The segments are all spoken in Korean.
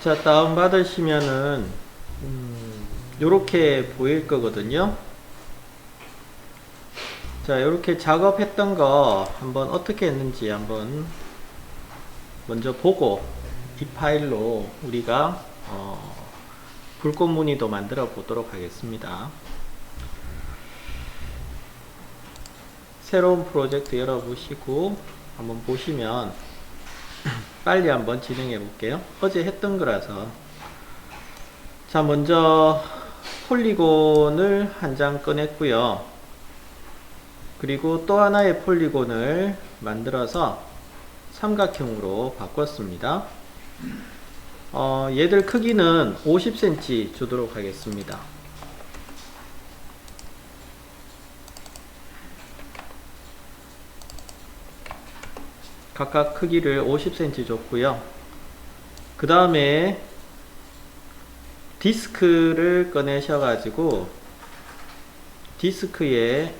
자, 다운받으시면은, 요렇게 보일 거거든요. 자, 요렇게 작업했던 거 한번 어떻게 했는지 한번 먼저 보고, 이 파일로 우리가, 불꽃 무늬도 만들어 보도록 하겠습니다. 새로운 프로젝트 열어보시고, 한번 보시면, 빨리 한번 진행해 볼게요. 어제 했던 거라서. 자, 먼저 폴리곤을 한 장 꺼냈고요. 그리고 또 하나의 폴리곤을 만들어서 삼각형으로 바꿨습니다. 얘들 크기는 50cm 주도록 하겠습니다. 각각 크기를 50cm 줬고요. 그 다음에 디스크를 꺼내셔가지고 디스크의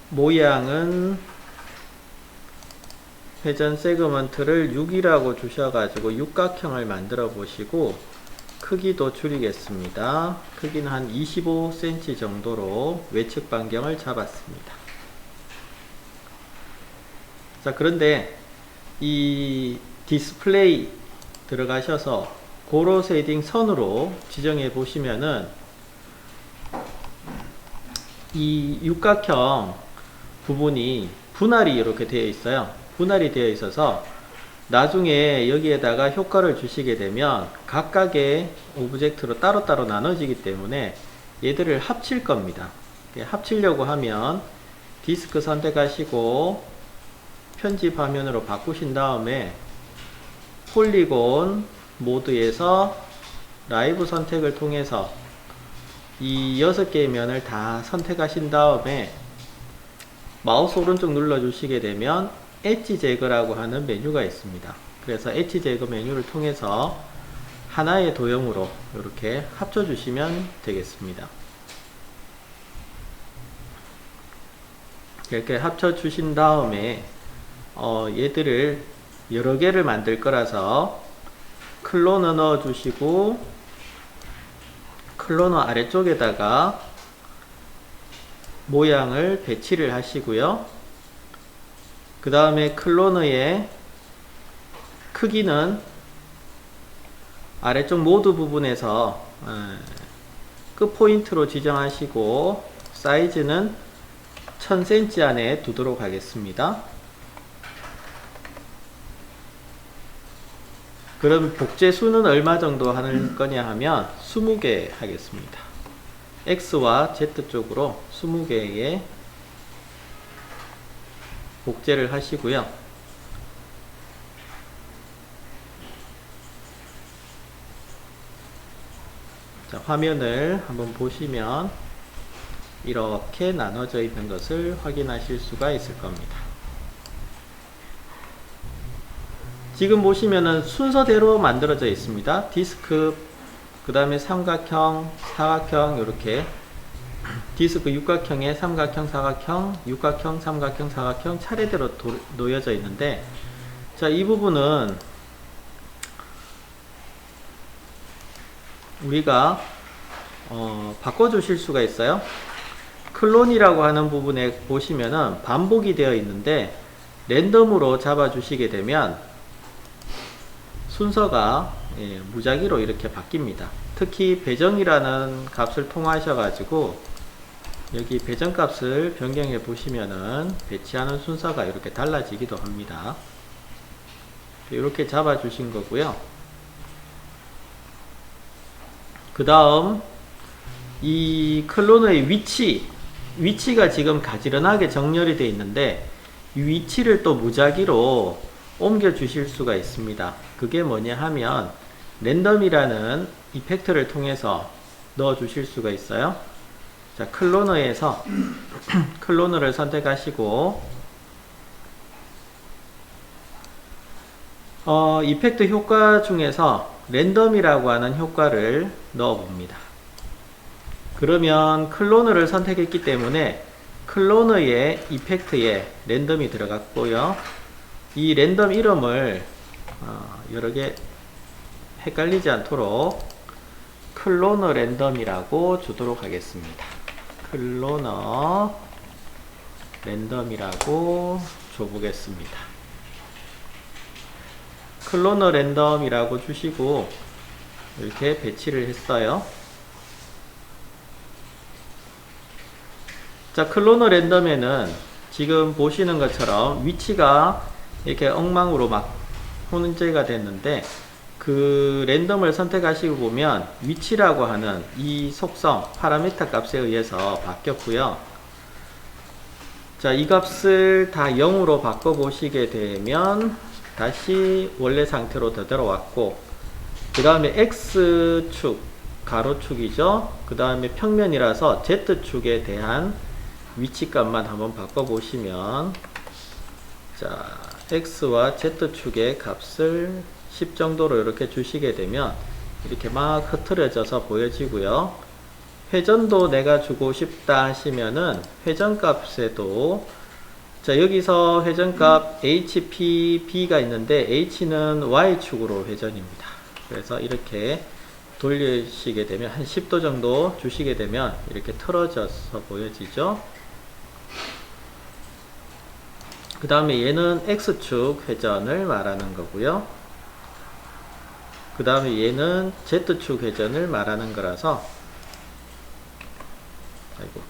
모양은 회전 세그먼트를 6이라고 주셔가지고 육각형을 만들어 보시고 크기도 줄이겠습니다. 크기는 한 25cm 정도로 외측 반경을 잡았습니다. 자, 그런데 이 디스플레이 들어가셔서 고로 쉐이딩 선으로 지정해 보시면은 이 육각형 부분이 분할이 이렇게 되어 있어요. 분할이 되어 있어서 나중에 여기에다가 효과를 주시게 되면 각각의 오브젝트로 따로따로 나눠지기 때문에 얘들을 합칠 겁니다. 합치려고 하면 디스크 선택하시고 편집 화면으로 바꾸신 다음에 폴리곤 모드에서 라이브 선택을 통해서 이 6개의 면을 다 선택하신 다음에 마우스 오른쪽 눌러 주시게 되면 엣지 제거라고 하는 메뉴가 있습니다. 그래서 엣지 제거 메뉴를 통해서 하나의 도형으로 이렇게 합쳐 주시면 되겠습니다. 이렇게 합쳐 주신 다음에 얘들을 여러 개를 만들 거라서 클로너 넣어 주시고 클로너 아래쪽에다가 모양을 배치를 하시고요. 그 다음에 클로너의 크기는 아래쪽 모두 부분에서 끝 포인트로 지정하시고 사이즈는 1000cm 안에 두도록 하겠습니다. 그럼 복제 수는 얼마 정도 하는 거냐 하면 20개 하겠습니다. X와 Z 쪽으로 20개의 복제를 하시고요. 자, 화면을 한번 보시면 이렇게 나눠져 있는 것을 확인하실 수가 있을 겁니다. 지금 보시면은 순서대로 만들어져 있습니다. 디스크, 그 다음에 삼각형, 사각형, 이렇게 디스크 육각형에 삼각형, 사각형, 육각형, 삼각형, 사각형 차례대로 놓여져 있는데, 자, 이 부분은 우리가 바꿔주실 수가 있어요. 클론이라고 하는 부분에 보시면은 반복이 되어 있는데 랜덤으로 잡아주시게 되면 순서가 무작위로 이렇게 바뀝니다. 특히 배정이라는 값을 통하셔가지고 여기 배정값을 변경해 보시면은 배치하는 순서가 이렇게 달라지기도 합니다. 이렇게 잡아 주신 거고요. 그 다음 이 클로너의 위치가 지금 가지런하게 정렬이 되어 있는데 이 위치를 또 무작위로 옮겨 주실 수가 있습니다. 그게 뭐냐 하면 랜덤이라는 이펙트를 통해서 넣어 주실 수가 있어요. 자, 클로너에서 클로너를 선택하시고 이펙트 효과 중에서 랜덤이라고 하는 효과를 넣어 봅니다. 그러면 클로너를 선택했기 때문에 클로너의 이펙트에 랜덤이 들어갔고요. 이 랜덤 이름을 여러 개 헷갈리지 않도록 클로너 랜덤이라고 주도록 하겠습니다. 클로너 랜덤이라고 줘보겠습니다. 클로너 랜덤이라고 주시고 이렇게 배치를 했어요. 자, 클로너 랜덤에는 지금 보시는 것처럼 위치가 이렇게 엉망으로 막 혼재가 됐는데, 그 랜덤을 선택하시고 보면 위치라고 하는 이 속성 파라미터 값에 의해서 바뀌었고요. 자, 이 값을 다 0으로 바꿔 보시게 되면 다시 원래 상태로 되돌아왔고, 그 다음에 X축 가로축이죠. 그 다음에 평면이라서 Z축에 대한 위치값만 한번 바꿔보시면, 자, X와 Z축의 값을 10 정도로 이렇게 주시게 되면 이렇게 막 흐트러져서 보여지고요. 회전도 내가 주고 싶다 하시면은 회전값에도, 자, 여기서 회전값 HPB가 있는데 H는 Y축으로 회전입니다. 그래서 이렇게 돌리시게 되면 한 10도 정도 주시게 되면 이렇게 틀어져서 보여지죠. 그 다음에 얘는 X축 회전을 말하는 거고요. 그 다음에 얘는 Z축 회전을 말하는 거라서, 아이고,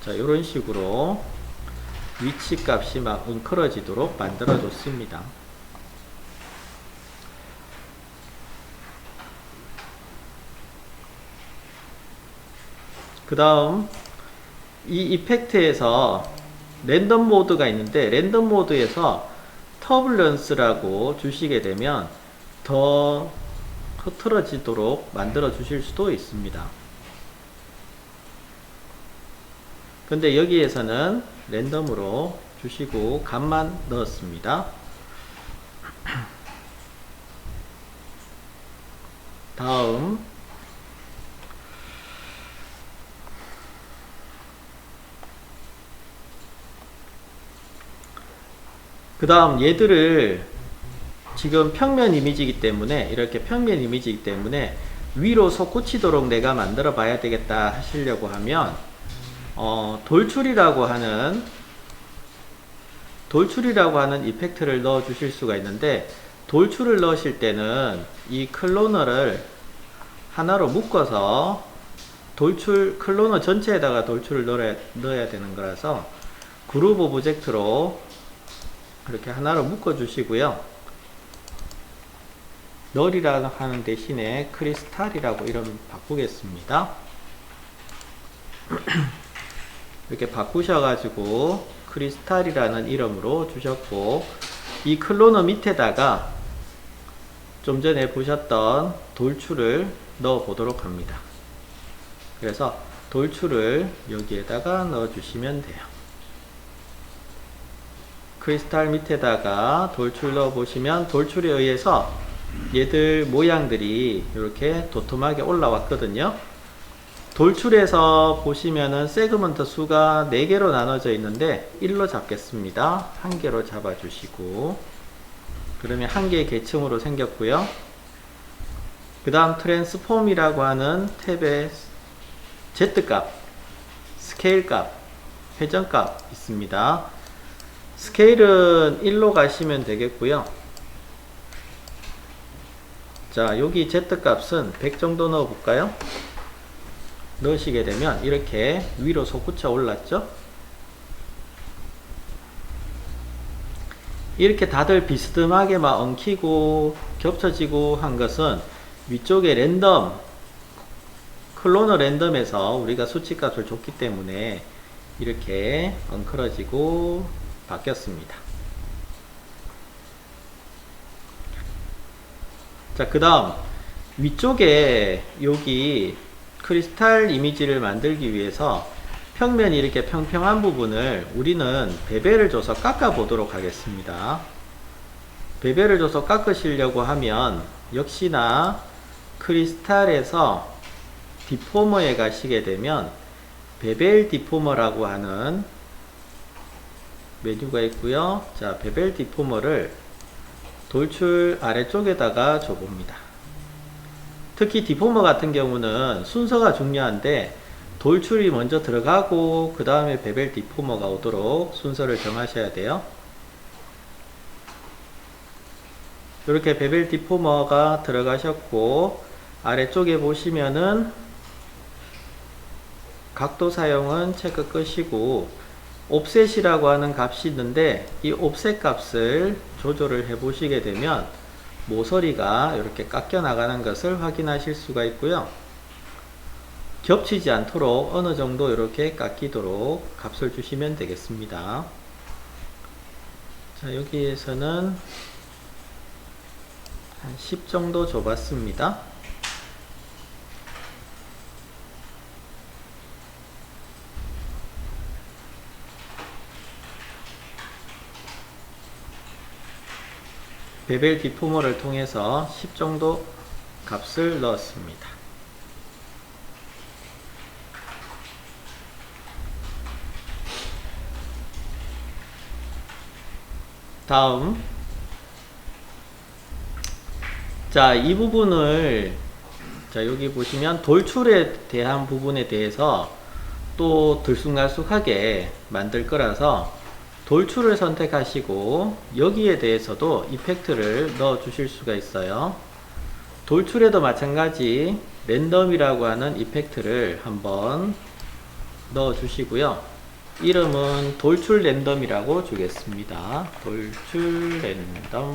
자, 이런 식으로 위치 값이 막 웅크러지도록 만들어 줬습니다. 그 다음 이 이펙트에서 랜덤 모드가 있는데, 랜덤 모드에서 터뷸런스라고 주시게 되면 더 흐트러지도록 만들어 주실 수도 있습니다. 근데 여기에서는 랜덤으로 주시고 값만 넣었습니다. 다음 얘들을 지금 평면 이미지이기 때문에, 이렇게 평면 이미지이기 때문에 위로 솟구치도록 내가 만들어 봐야 되겠다 하시려고 하면 돌출이라고 하는 이펙트를 넣어 주실 수가 있는데, 돌출을 넣으실 때는 이 클로너를 하나로 묶어서 클로너 전체에다가 돌출을 넣어야 되는 거라서 그룹 오브젝트로 이렇게 하나로 묶어 주시고요. 널이라고 하는 대신에 크리스탈이라고 이름 바꾸겠습니다. 이렇게 바꾸셔가지고 크리스탈이라는 이름으로 주셨고, 이 클로너 밑에다가 좀 전에 보셨던 돌출을 넣어 보도록 합니다. 그래서 돌출을 여기에다가 넣어 주시면 돼요. 크리스탈 밑에다가 돌출 넣어 보시면 돌출에 의해서 얘들 모양들이 이렇게 도톰하게 올라왔거든요. 돌출에서 보시면은 세그먼트 수가 4개로 나눠져 있는데 1로 잡겠습니다. 1개로 잡아주시고, 그러면 1개의 계층으로 생겼고요. 그 다음 트랜스폼이라고 하는 탭에 Z값, 스케일값, 회전값 있습니다. 스케일은 1로 가시면 되겠고요. 자, 여기 Z값은 100 정도 넣어 볼까요? 넣으시게 되면 이렇게 위로 솟구쳐 올랐죠? 이렇게 다들 비스듬하게 막 엉키고 겹쳐지고 한 것은 위쪽에 클로너 랜덤에서 우리가 수치값을 줬기 때문에 이렇게 엉클어지고 바뀌었습니다. 자, 그 다음 위쪽에 여기 크리스탈 이미지를 만들기 위해서 평면이 이렇게 평평한 부분을 우리는 베벨을 줘서 깎아 보도록 하겠습니다. 베벨을 줘서 깎으시려고 하면 역시나 크리스탈에서 디포머에 가시게 되면 베벨 디포머라고 하는 메뉴가 있고요. 자, 베벨 디포머를 돌출 아래쪽에다가 줘봅니다. 특히 디포머 같은 경우는 순서가 중요한데 돌출이 먼저 들어가고 그 다음에 베벨 디포머가 오도록 순서를 정하셔야 돼요. 이렇게 베벨 디포머가 들어가셨고 아래쪽에 보시면은 각도 사용은 체크 끄시고 옵셋이라고 하는 값이 있는데 이 옵셋 값을 조절을 해 보시게 되면 모서리가 이렇게 깎여 나가는 것을 확인하실 수가 있고요. 겹치지 않도록 어느 정도 이렇게 깎이도록 값을 주시면 되겠습니다. 자, 여기에서는 한 10 정도 줘봤습니다. 베벨 디포머를 통해서 10 정도 값을 넣었습니다. 다음, 자, 이 부분을, 자, 여기 보시면 돌출에 대한 부분에 대해서 또 들쑥날쑥하게 만들 거라서 돌출을 선택하시고 여기에 대해서도 이펙트를 넣어 주실 수가 있어요. 돌출에도 마찬가지 랜덤이라고 하는 이펙트를 한번 넣어 주시고요. 이름은 돌출 랜덤이라고 주겠습니다. 돌출 랜덤.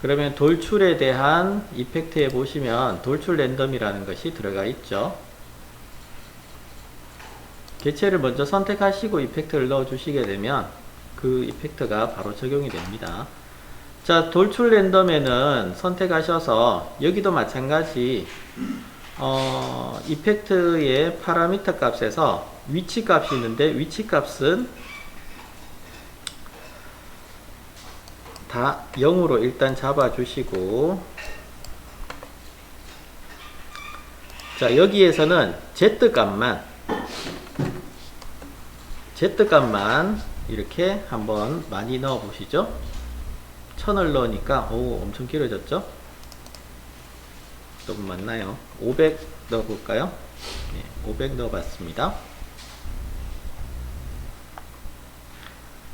그러면 돌출에 대한 이펙트에 보시면 돌출 랜덤이라는 것이 들어가 있죠. 개체를 먼저 선택하시고 이펙트를 넣어 주시게 되면 그 이펙트가 바로 적용이 됩니다. 자, 돌출 랜덤에는 선택하셔서 여기도 마찬가지 이펙트의 파라미터 값에서 위치 값이 있는데 위치 값은 다 0으로 일단 잡아 주시고, 자, 여기에서는 Z 값만 이렇게 한번 많이 넣어 보시죠. 1000을 넣으니까 오, 엄청 길어졌죠. 너무 많나요? 500 넣어 볼까요? 네, 500 넣어 봤습니다.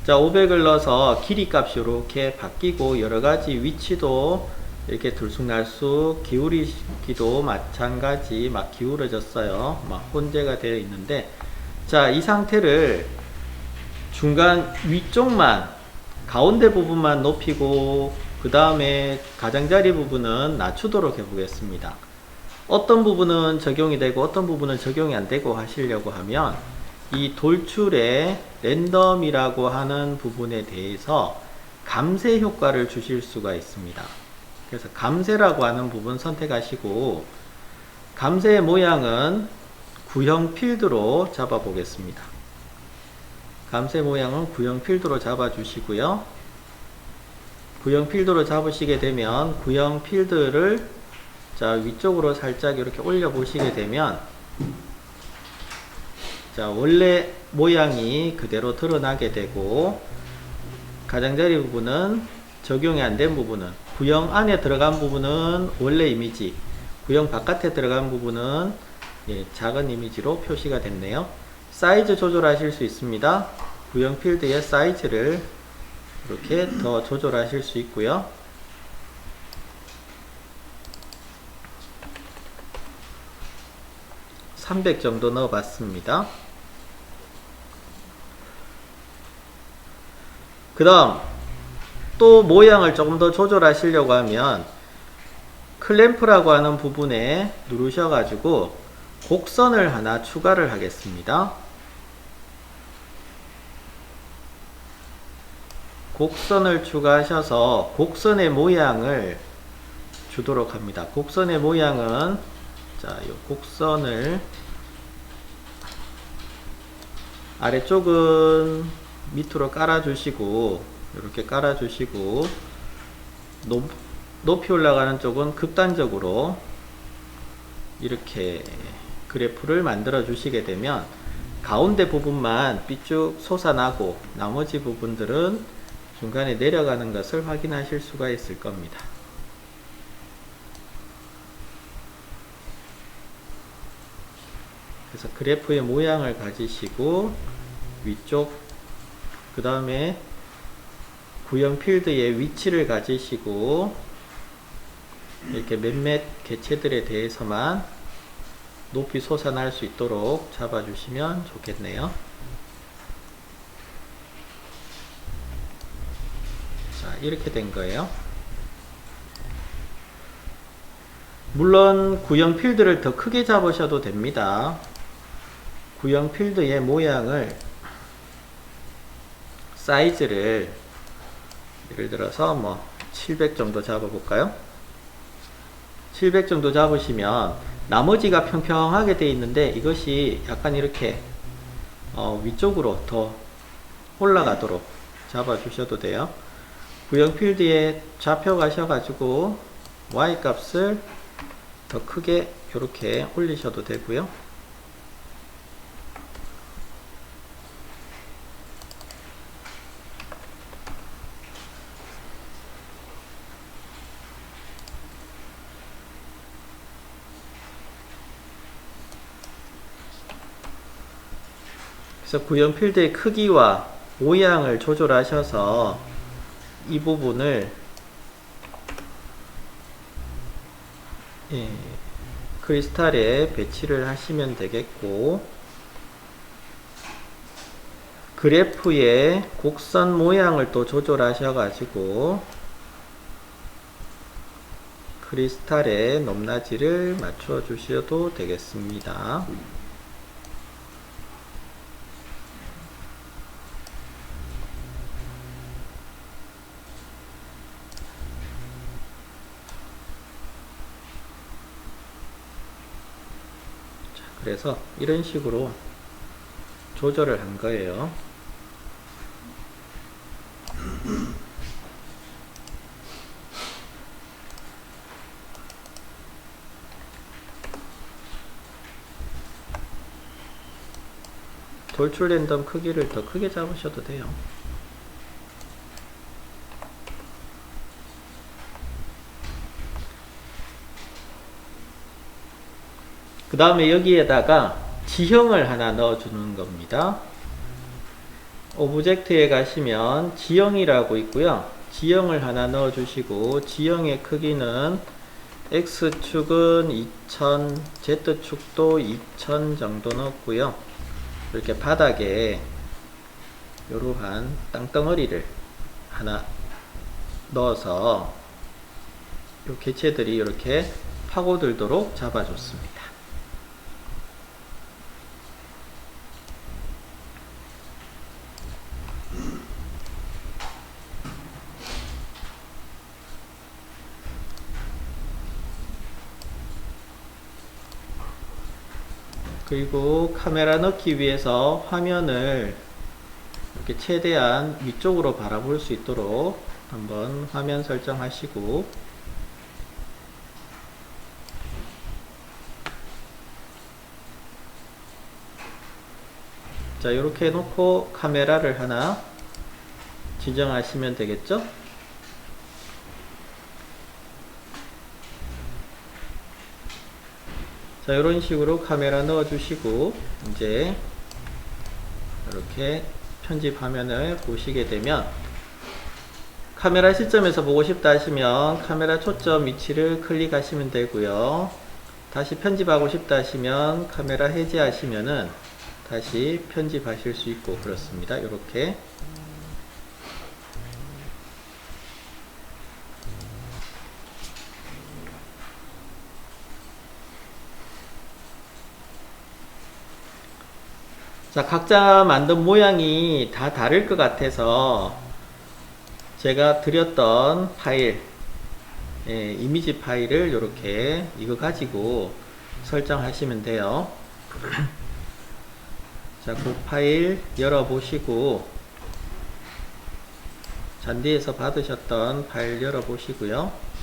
자, 500을 넣어서 길이 값이 이렇게 바뀌고 여러가지 위치도 이렇게 들쑥날쑥 기울이기도 마찬가지 막 기울어졌어요. 막 혼재가 되어 있는데, 자, 이 상태를 중간 위쪽만, 가운데 부분만 높이고 그 다음에 가장자리 부분은 낮추도록 해 보겠습니다. 어떤 부분은 적용이 되고 어떤 부분은 적용이 안 되고 하시려고 하면 이 돌출의 랜덤이라고 하는 부분에 대해서 감쇄 효과를 주실 수가 있습니다. 그래서 감쇄라고 하는 부분 선택하시고 감쇄의 모양은 구형 필드로 잡아 보겠습니다. 감쇄 모양은 구형 필드로 잡아 주시고요. 구형 필드로 잡으시게 되면 구형 필드를 자, 위쪽으로 살짝 이렇게 올려 보시게 되면 자, 원래 모양이 그대로 드러나게 되고 가장자리 부분은 적용이 안 된 부분은, 구형 안에 들어간 부분은 원래 이미지, 구형 바깥에 들어간 부분은 작은 이미지로 표시가 됐네요. 사이즈 조절하실 수 있습니다. 구형 필드의 사이즈를 이렇게 더 조절하실 수 있고요. (300) 정도 넣어 봤습니다. 그 다음 또 모양을 조금 더 조절하시려고 하면 클램프라고 하는 부분에 누르셔 가지고 곡선을 하나 추가를 하겠습니다. 곡선을 추가하셔서 곡선의 모양을 주도록 합니다. 곡선의 모양은 자, 이 곡선을 아래쪽은 밑으로 깔아주시고 이렇게 깔아주시고 높이 올라가는 쪽은 극단적으로 이렇게 그래프를 만들어 주시게 되면 가운데 부분만 삐쭉 솟아나고 나머지 부분들은 중간에 내려가는 것을 확인하실 수가 있을 겁니다. 그래서 그래프의 모양을 가지시고 위쪽 그 다음에 구형 필드의 위치를 가지시고 이렇게 몇몇 개체들에 대해서만 높이 솟아날 수 있도록 잡아주시면 좋겠네요. 자, 이렇게 된 거예요. 물론 구형 필드를 더 크게 잡으셔도 됩니다. 구형 필드의 모양을 사이즈를 예를 들어서 뭐 700 정도 잡아볼까요? 700 정도 잡으시면 나머지가 평평하게 되어 있는데 이것이 약간 이렇게 위쪽으로 더 올라가도록 잡아주셔도 돼요. 구형 필드에 잡혀 가셔가지고 Y 값을 더 크게 이렇게 올리셔도 되고요. 그래서 구형 필드의 크기와 모양을 조절하셔서 이 부분을 크리스탈에 배치를 하시면 되겠고, 그래프의 곡선 모양을 또 조절하셔 가지고 크리스탈의 높낮이를 맞춰 주셔도 되겠습니다. 그래서 이런 식으로 조절을 한 거예요. 돌출 랜덤 크기를 더 크게 잡으셔도 돼요. 그 다음에 여기에다가 지형을 하나 넣어주는 겁니다. 오브젝트에 가시면 지형이라고 있고요. 지형을 하나 넣어주시고 지형의 크기는 X축은 2000, Z축도 2000 정도 넣었고요. 이렇게 바닥에 이러한 땅덩어리를 하나 넣어서 이 개체들이 이렇게 파고들도록 잡아줬습니다. 그리고 카메라 넣기 위해서 화면을 이렇게 최대한 위쪽으로 바라볼 수 있도록 한번 화면 설정하시고, 자, 이렇게 해놓고 카메라를 하나 지정하시면 되겠죠? 자, 이런 식으로 카메라 넣어주시고 이제 이렇게 편집 화면을 보시게 되면, 카메라 시점에서 보고 싶다 하시면 카메라 초점 위치를 클릭하시면 되고요. 다시 편집하고 싶다 하시면 카메라 해제하시면은 다시 편집하실 수 있고 그렇습니다. 이렇게. 자, 각자 만든 모양이 다 다를 것 같아서 제가 드렸던 파일, 이미지 파일을 이렇게 이거 가지고 설정하시면 돼요. 자, 그 파일 열어보시고 잔디에서 받으셨던 파일 열어보시고요.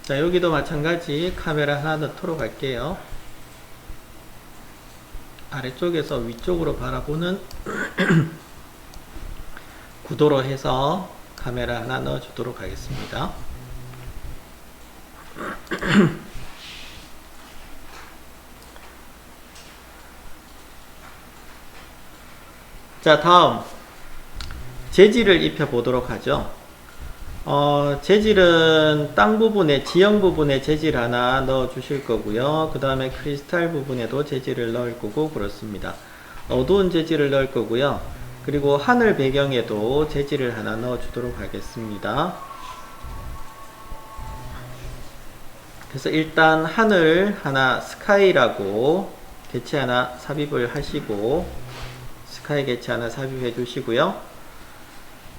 자, 여기도 마찬가지 카메라 하나 넣도록 할게요. 아래쪽에서 위쪽으로 바라보는 구도로 해서 카메라 하나 넣어 주도록 하겠습니다. 자, 다음 재질을 입혀 보도록 하죠. 재질은 땅 부분에, 지형 부분에 재질 하나 넣어 주실 거고요. 그 다음에 크리스탈 부분에도 재질을 넣을 거고 그렇습니다. 어두운 재질을 넣을 거고요. 그리고 하늘 배경에도 재질을 하나 넣어 주도록 하겠습니다. 그래서 일단 하늘 하나, 스카이라고 개체 하나 삽입을 하시고, 스카이 개체 하나 삽입해 주시고요.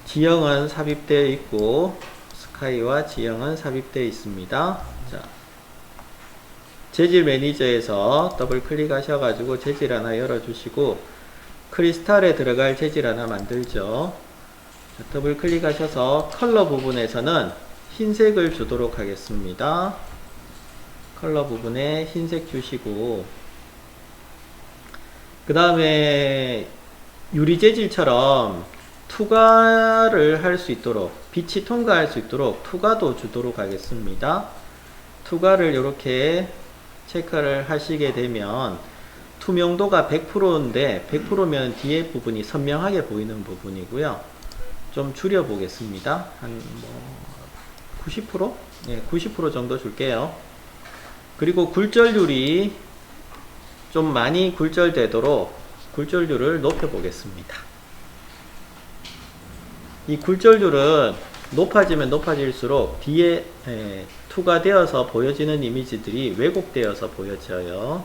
지형은 삽입되어 있고, 스카이와 지형은 삽입되어 있습니다. 자, 재질 매니저에서 더블 클릭하셔가지고 재질 하나 열어주시고, 크리스탈에 들어갈 재질 하나 만들죠. 자, 더블 클릭하셔서 컬러 부분에서는 흰색을 주도록 하겠습니다. 컬러 부분에 흰색 주시고, 그 다음에 유리 재질처럼 투과를 할 수 있도록, 빛이 통과할 수 있도록 투과도 주도록 하겠습니다. 투과를 이렇게 체크를 하시게 되면 투명도가 100%인데 100%면 뒤에 부분이 선명하게 보이는 부분이고요. 좀 줄여 보겠습니다. 한 90%? 네, 90% 정도 줄게요. 그리고 굴절률이 좀 많이 굴절되도록 굴절률을 높여 보겠습니다. 이 굴절률은 높아지면 높아질수록 뒤에 투과되어서 보여지는 이미지들이 왜곡되어서 보여져요.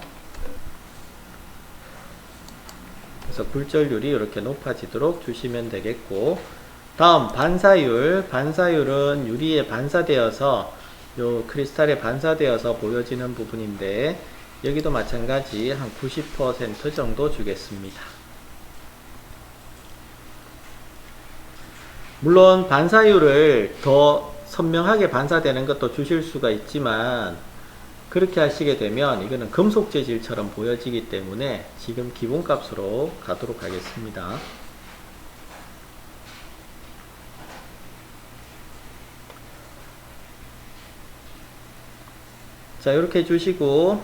그래서 굴절률이 이렇게 높아지도록 주시면 되겠고, 다음 반사율. 반사율은 유리에 반사되어서, 요 크리스탈에 반사되어서 보여지는 부분인데, 여기도 마찬가지 한 90% 정도 주겠습니다. 물론 반사율을 더 선명하게 반사되는 것도 주실 수가 있지만, 그렇게 하시게 되면 이거는 금속 재질처럼 보여지기 때문에 지금 기본값으로 가도록 하겠습니다. 자, 이렇게 주시고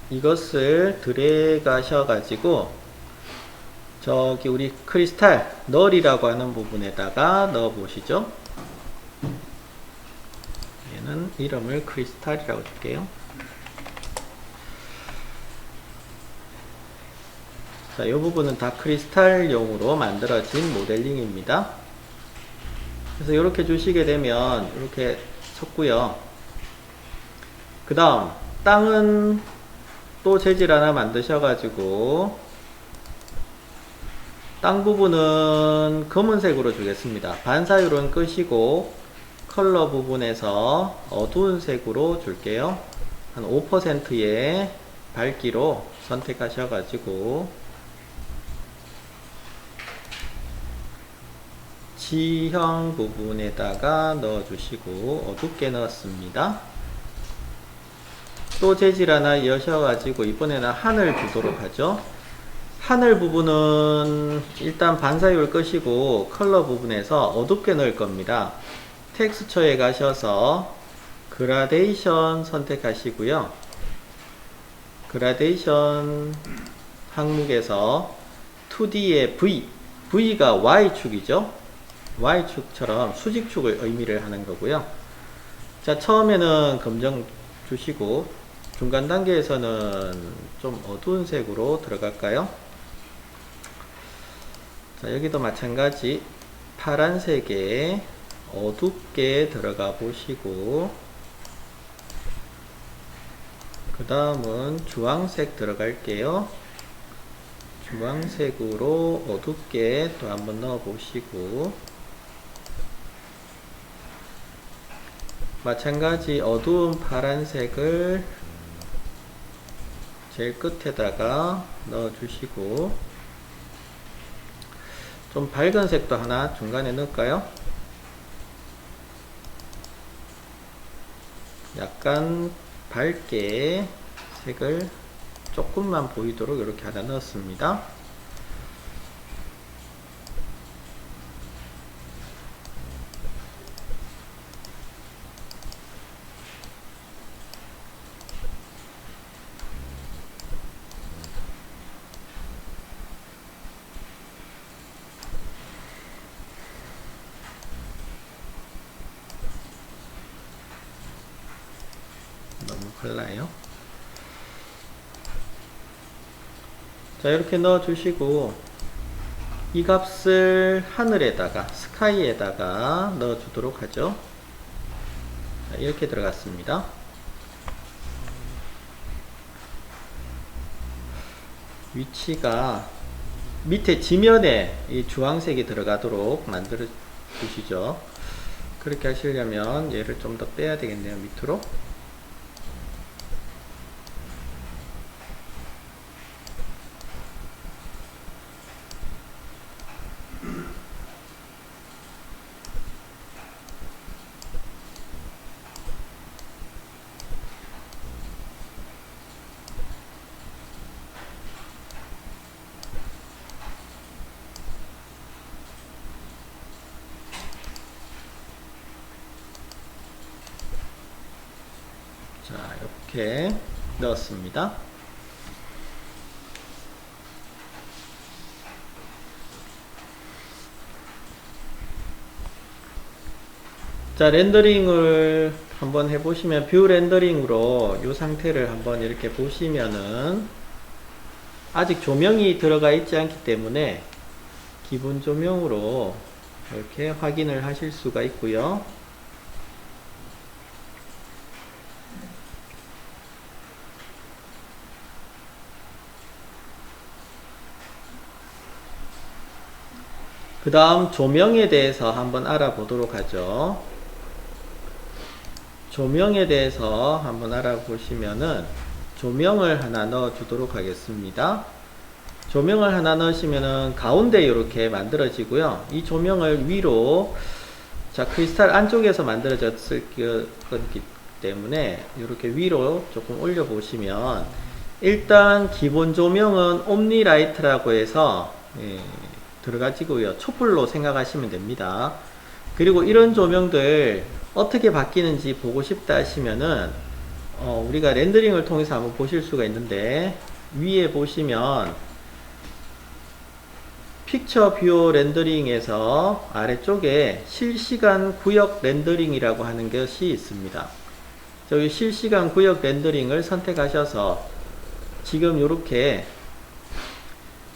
이것을 드래그 하셔가지고 저기 우리 크리스탈 널이라고 하는 부분에다가 넣어 보시죠. 얘는 이름을 크리스탈이라고 줄게요. 자, 이 부분은 다 크리스탈용으로 만들어진 모델링입니다. 그래서 이렇게 주시게 되면 이렇게 쳤고요. 그 다음 땅은 또 재질 하나 만드셔가지고 땅 부분은 검은색으로 주겠습니다. 반사율은 끄시고 컬러 부분에서 어두운 색으로 줄게요. 한 5%의 밝기로 선택하셔가지고 지형 부분에다가 넣어주시고 어둡게 넣었습니다. 또 재질 하나 여셔가지고 이번에는 하늘 주도록 하죠. 하늘 부분은 일단 반사율 끄시고 컬러 부분에서 어둡게 넣을 겁니다. 텍스처에 가셔서 그라데이션 선택하시고요. 그라데이션 항목에서 2D의 V, V가 Y축이죠. Y축처럼 수직축을 의미를 하는 거고요. 자, 처음에는 검정 주시고 중간 단계에서는 좀 어두운 색으로 들어갈까요? 자, 여기도 마찬가지 파란색에 어둡게 들어가 보시고 그 다음은 주황색 들어갈게요. 주황색으로 어둡게 또 한번 넣어 보시고 마찬가지 어두운 파란색을 제일 끝에다가 넣어주시고, 좀 밝은 색도 하나 중간에 넣을까요? 약간 밝게 색을 조금만 보이도록 이렇게 하나 넣었습니다. 너무 갈라요. 자, 이렇게 넣어 주시고, 이 값을 하늘에다가, 스카이에다가 넣어 주도록 하죠. 자, 이렇게 들어갔습니다. 위치가 밑에 지면에 이 주황색이 들어가도록 만들어 주시죠. 그렇게 하시려면 얘를 좀 더 빼야 되겠네요. 밑으로. 자, 이렇게 넣었습니다. 자, 렌더링을 한번 해보시면, 뷰 렌더링으로 이 상태를 한번 이렇게 보시면은, 아직 조명이 들어가 있지 않기 때문에 기본 조명으로 이렇게 확인을 하실 수가 있고요. 그 다음 조명에 대해서 한번 알아보도록 하죠. 조명에 대해서 한번 알아보시면은, 조명을 하나 넣어 주도록 하겠습니다. 조명을 하나 넣으시면은 가운데 이렇게 만들어지고요. 이 조명을 위로, 자, 크리스탈 안쪽에서 만들어졌을 거기 때문에 이렇게 위로 조금 올려 보시면, 일단 기본 조명은 옴니라이트라고 해서 들어가지고요. 촛불로 생각하시면 됩니다. 그리고 이런 조명들 어떻게 바뀌는지 보고 싶다 하시면은 우리가 렌더링을 통해서 한번 보실 수가 있는데, 위에 보시면 픽처 뷰 렌더링에서 아래쪽에 실시간 구역 렌더링이라고 하는 것이 있습니다. 저기 실시간 구역 렌더링을 선택하셔서 지금 이렇게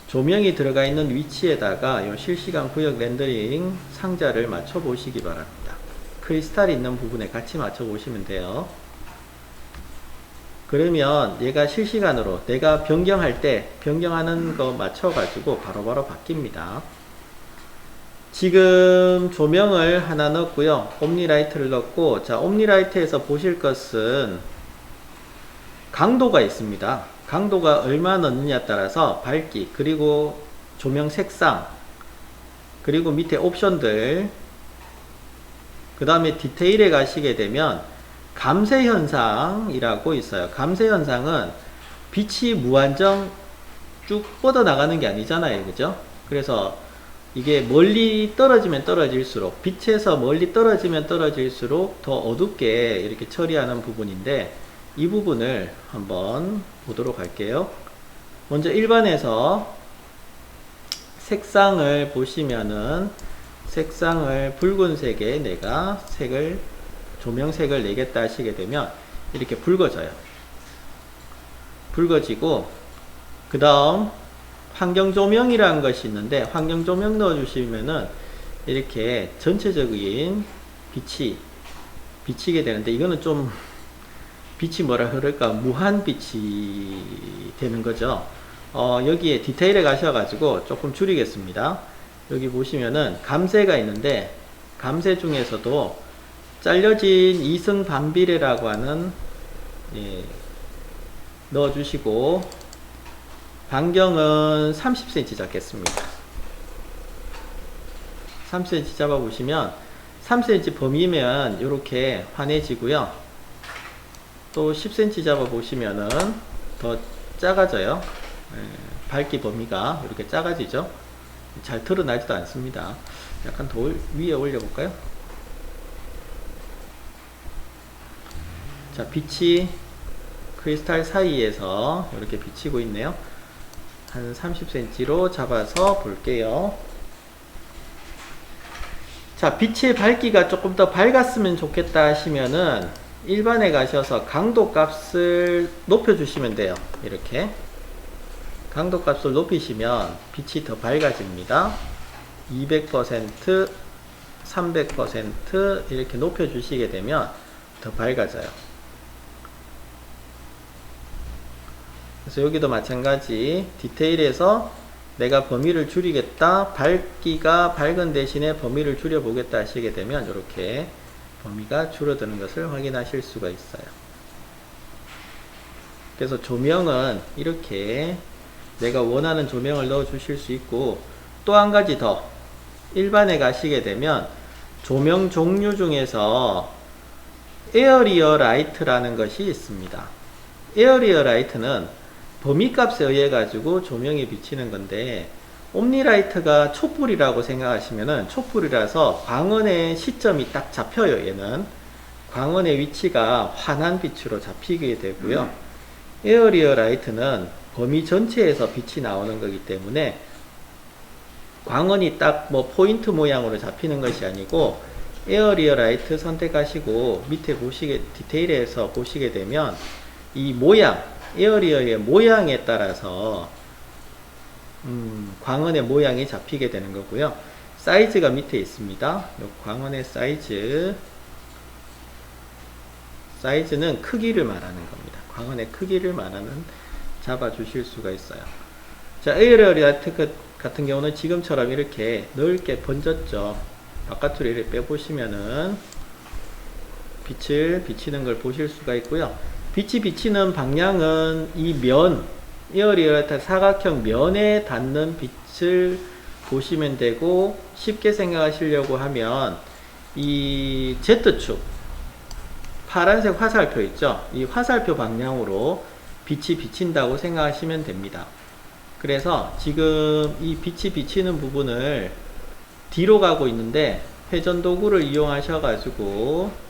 조명이 들어가 있는 위치에다가 이 실시간 구역 렌더링 상자를 맞춰 보시기 바랍니다. 크리스탈이 있는 부분에 같이 맞춰 보시면 돼요. 그러면 얘가 실시간으로 내가 변경할 때 변경하는 거 맞춰 가지고 바로바로 바뀝니다. 지금 조명을 하나 넣었고요. 옴니라이트를 넣었고, 자, 옴니라이트에서 보실 것은 강도가 있습니다. 강도가 얼마 넣느냐에 따라서 밝기, 그리고 조명 색상, 그리고 밑에 옵션들, 그 다음에 디테일에 가시게 되면 감쇄 현상이라고 있어요. 감쇄 현상은 빛이 무한정 쭉 뻗어나가는 게 아니잖아요. 그죠? 그래서 이게 멀리 떨어지면 떨어질수록, 빛에서 멀리 떨어지면 떨어질수록 더 어둡게 이렇게 처리하는 부분인데, 이 부분을 한번 보도록 할게요. 먼저 일반에서 색상을 보시면은, 색상을 붉은색에 내가 색을, 조명색을 내겠다 하시게 되면 이렇게 붉어져요. 붉어지고, 그 다음 환경조명이라는 것이 있는데, 환경조명 넣어주시면은 이렇게 전체적인 빛이 비치게 되는데, 이거는 좀 빛이 뭐라 그럴까, 무한빛이 되는 거죠. 여기에 디테일에 가셔가지고 조금 줄이겠습니다. 여기 보시면은 감쇄가 있는데, 감쇄 중에서도 잘려진 이승 반비례라고 하는 넣어주시고 반경은 30cm 잡겠습니다. 3cm 잡아보시면 3cm 범위면 이렇게 환해지고요. 또 10cm 잡아보시면은 더 작아져요. 밝기 범위가 이렇게 작아지죠. 잘 드러나지도 않습니다. 약간 더 위에 올려볼까요? 자, 빛이 크리스탈 사이에서 이렇게 비치고 있네요. 한 30cm로 잡아서 볼게요. 자, 빛의 밝기가 조금 더 밝았으면 좋겠다 하시면은 일반에 가셔서 강도 값을 높여주시면 돼요. 이렇게 강도 값을 높이시면 빛이 더 밝아집니다. 200%, 300% 이렇게 높여주시게 되면 더 밝아져요. 그래서 여기도 마찬가지 디테일에서 내가 범위를 줄이겠다, 밝기가 밝은 대신에 범위를 줄여보겠다 하시게 되면 이렇게 범위가 줄어드는 것을 확인하실 수가 있어요. 그래서 조명은 이렇게 내가 원하는 조명을 넣어 주실 수 있고, 또 한 가지 더 일반에 가시게 되면 조명 종류 중에서 에어리어 라이트라는 것이 있습니다. 에어리어 라이트는 범위값에 의해 가지고 조명이 비치는 건데, 옴니라이트가 촛불이라고 생각하시면은 촛불이라서 광원의 시점이 딱 잡혀요. 얘는 광원의 위치가 환한 빛으로 잡히게 되고요. 에어리어 라이트는 범위 전체에서 빛이 나오는 거기 때문에 광원이 딱 뭐 포인트 모양으로 잡히는 것이 아니고, 에어리어 라이트 선택하시고 밑에 디테일에서 보시게 되면 이 모양, 에어리어의 모양에 따라서 광원의 모양이 잡히게 되는 거고요. 사이즈가 밑에 있습니다. 요 광원의 사이즈는 크기를 말하는 겁니다. 광원의 크기를 잡아 주실 수가 있어요. 자, 에어리어 라이트 같은 경우는 지금처럼 이렇게 넓게 번졌죠. 바깥으로 이렇게 빼보시면은 빛을 비치는 걸 보실 수가 있고요. 빛이 비치는 방향은 이 에어리어 라이트 사각형 면에 닿는 빛을 보시면 되고, 쉽게 생각하시려고 하면 이 Z축 파란색 화살표 있죠. 이 화살표 방향으로 빛이 비친다고 생각하시면 됩니다. 그래서 지금 이 빛이 비치는 부분을 뒤로 가고 있는데, 회전 도구를 이용하셔 가지고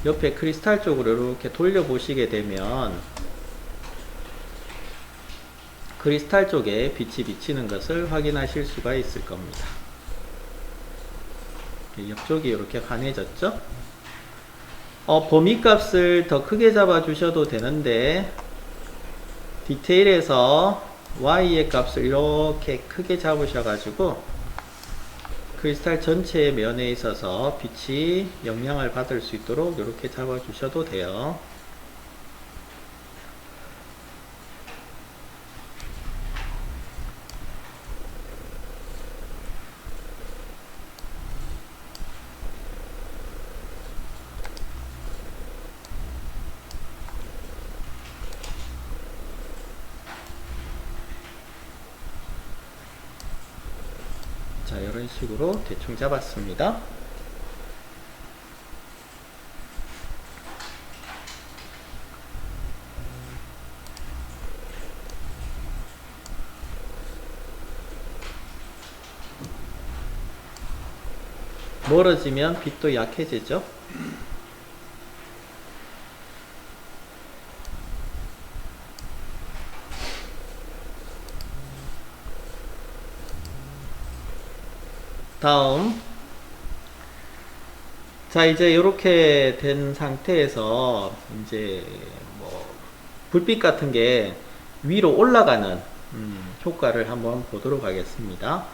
옆에 크리스탈 쪽으로 이렇게 돌려 보시게 되면 크리스탈 쪽에 빛이 비치는 것을 확인하실 수가 있을 겁니다. 옆쪽이 이렇게 환해졌죠? 범위값을 더 크게 잡아 주셔도 되는데, 디테일에서 Y의 값을 이렇게 크게 잡으셔 가지고 크리스탈 전체의 면에 있어서 빛이 영향을 받을 수 있도록 이렇게 잡아 주셔도 돼요. 자, 이런 식으로 대충 잡았습니다. 멀어지면 빛도 약해지죠. 다음, 자, 이제 이렇게 된 상태에서 이제 뭐 불빛 같은 게 위로 올라가는 효과를 한번 보도록 하겠습니다.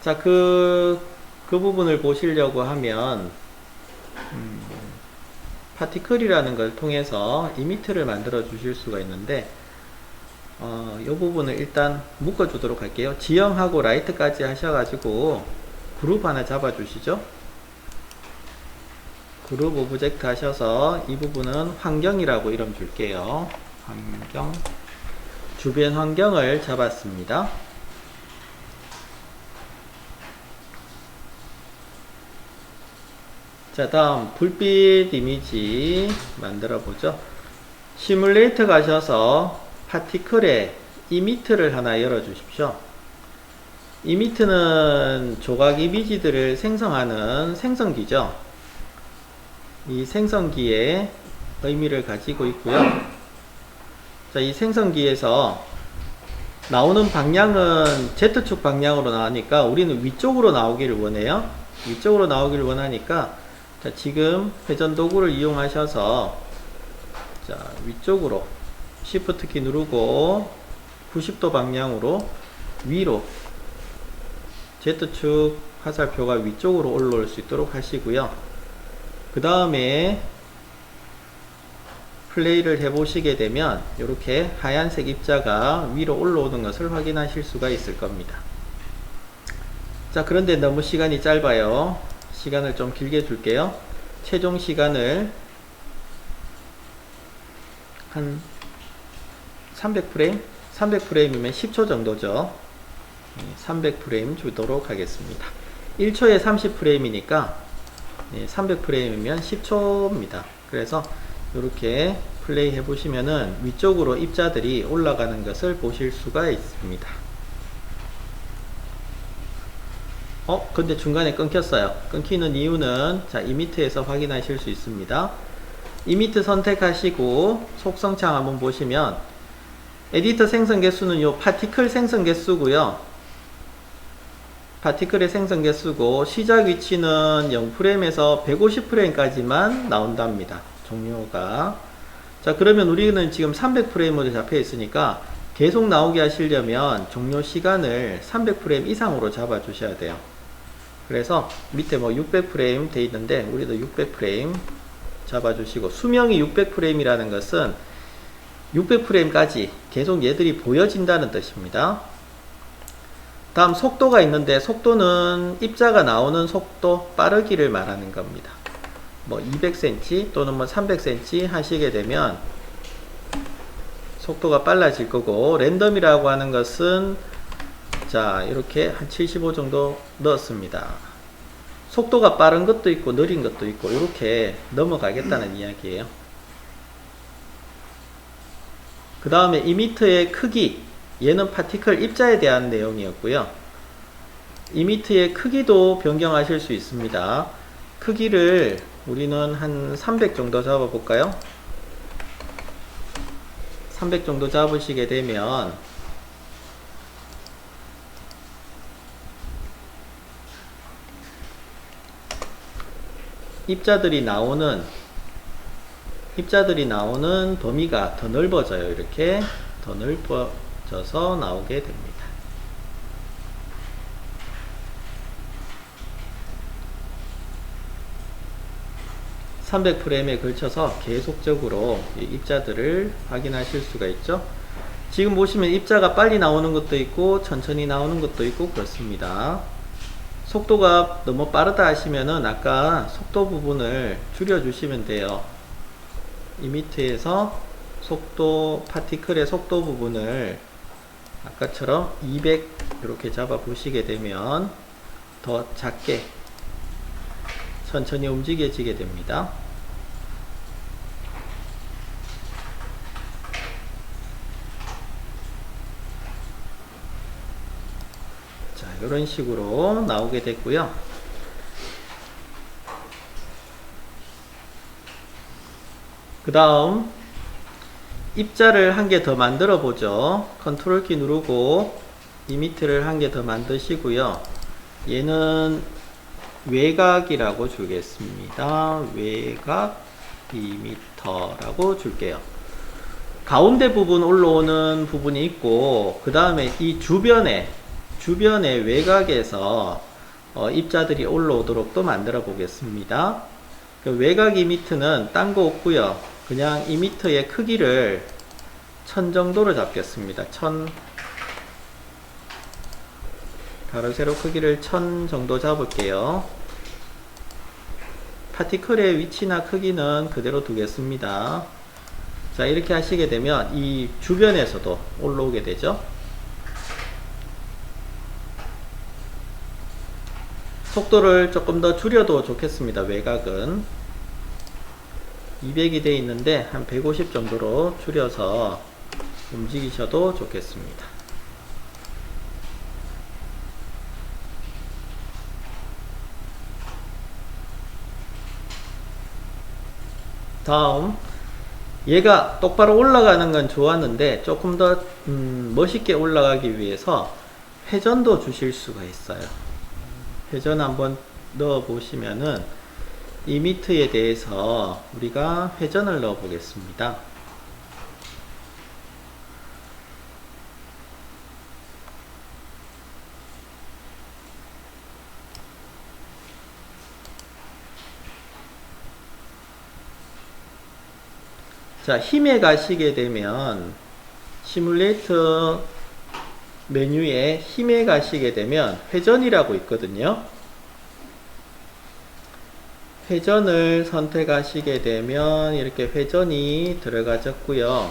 자, 그 부분을 보시려고 하면 파티클이라는 걸 통해서 이미트를 만들어 주실 수가 있는데, 이 부분을 일단 묶어 주도록 할게요. 지형하고 라이트까지 하셔가지고 그룹 하나 잡아 주시죠. 그룹 오브젝트 하셔서 이 부분은 환경이라고 이름 줄게요. 환경. 주변 환경을 잡았습니다. 자, 다음 불빛 이미지 만들어 보죠. 시뮬레이터 가셔서 파티클에 이미트를 하나 열어 주십시오. 이미트는 조각 이미지들을 생성하는 생성기죠. 이 생성기의 의미를 가지고 있고요. 자, 이 생성기에서 나오는 방향은 Z축 방향으로 나오니까 우리는 위쪽으로 나오기를 원해요. 위쪽으로 나오기를 원하니까 자, 지금 회전 도구를 이용하셔서 자, 위쪽으로 Shift 키 누르고 90도 방향으로 위로 Z축 화살표가 위쪽으로 올라올 수 있도록 하시고요. 그 다음에 플레이를 해보시게 되면 이렇게 하얀색 입자가 위로 올라오는 것을 확인하실 수가 있을 겁니다. 자, 그런데 너무 시간이 짧아요. 시간을 좀 길게 줄게요. 최종 시간을 한 300프레임? 300프레임이면 10초 정도죠. 300프레임 주도록 하겠습니다. 1초에 30프레임이니까 300프레임이면 10초입니다. 그래서 이렇게 플레이 해보시면은 위쪽으로 입자들이 올라가는 것을 보실 수가 있습니다. 근데 중간에 끊겼어요. 끊기는 이유는 자, 이미트에서 확인하실 수 있습니다. 이미트 선택하시고 속성창 한번 보시면 에디터 생성 개수는 요 파티클 생성 개수고요. 파티클의 생성 개수고 시작 위치는 0프레임에서 150프레임까지만 나온답니다. 종료가. 자, 그러면 우리는 지금 300프레임으로 잡혀 있으니까 계속 나오게 하시려면 종료 시간을 300프레임 이상으로 잡아 주셔야 돼요. 그래서 밑에 뭐 600프레임 돼 있는데 우리도 600프레임 잡아 주시고, 수명이 600프레임이라는 것은 600프레임까지 계속 얘들이 보여진다는 뜻입니다. 다음 속도가 있는데, 속도는 입자가 나오는 속도 빠르기를 말하는 겁니다. 뭐 200cm 또는 뭐 300cm 하시게 되면 속도가 빨라질 거고, 랜덤이라고 하는 것은 자, 이렇게 한 75 정도 넣었습니다. 속도가 빠른 것도 있고 느린 것도 있고 이렇게 넘어가겠다는 이야기예요. 그 다음에 이미터의 크기, 얘는 파티클 입자에 대한 내용이었고요. 이미터의 크기도 변경하실 수 있습니다. 크기를 우리는 한 300 정도 잡아 볼까요? 300 정도 잡으시게 되면 입자들이 나오는 범위가 더 넓어져요. 이렇게 더 넓어져서 나오게 됩니다. (300프레임에) 걸쳐서 계속적으로 이 입자들을 확인하실 수가 있죠. 지금 보시면 입자가 빨리 나오는 것도 있고 천천히 나오는 것도 있고 그렇습니다. 속도가 너무 빠르다 하시면은 아까 속도 부분을 줄여 주시면 돼요. 이미트에서 속도, 파티클의 속도 부분을 아까처럼 200 이렇게 잡아 보시게 되면 더 작게 천천히 움직여지게 됩니다. 자, 이런 식으로 나오게 됐고요. 그 다음 입자를 한 개 더 만들어 보죠. 컨트롤 키 누르고 이미트를 한 개 더 만드시고요. 얘는 외곽이라고 주겠습니다. 외곽 이미터라고 줄게요. 가운데 부분 올라오는 부분이 있고, 그 다음에 이 주변에 외곽에서 입자들이 올라오도록 또 만들어 보겠습니다. 그 외곽 이미트는 딴 거 없고요. 그냥 이미터의 크기를 1000 정도로 잡겠습니다. 1000 가로 세로 크기를 1000 정도 잡을게요. 파티클의 위치나 크기는 그대로 두겠습니다. 자, 이렇게 하시게 되면 이 주변에서도 올라오게 되죠. 속도를 조금 더 줄여도 좋겠습니다. 외곽은 200이 되어 있는데 한 150 정도로 줄여서 움직이셔도 좋겠습니다. 다음, 얘가 똑바로 올라가는 건 좋았는데 조금 더 멋있게 올라가기 위해서 회전도 주실 수가 있어요. 회전 한번 넣어 보시면은 이 미터에 대해서 우리가 회전을 넣어 보겠습니다. 자, 힘에 가시게 되면 시뮬레이터 메뉴에 힘에 가시게 되면 회전이라고 있거든요. 회전을 선택하시게 되면 이렇게 회전이 들어가졌고요.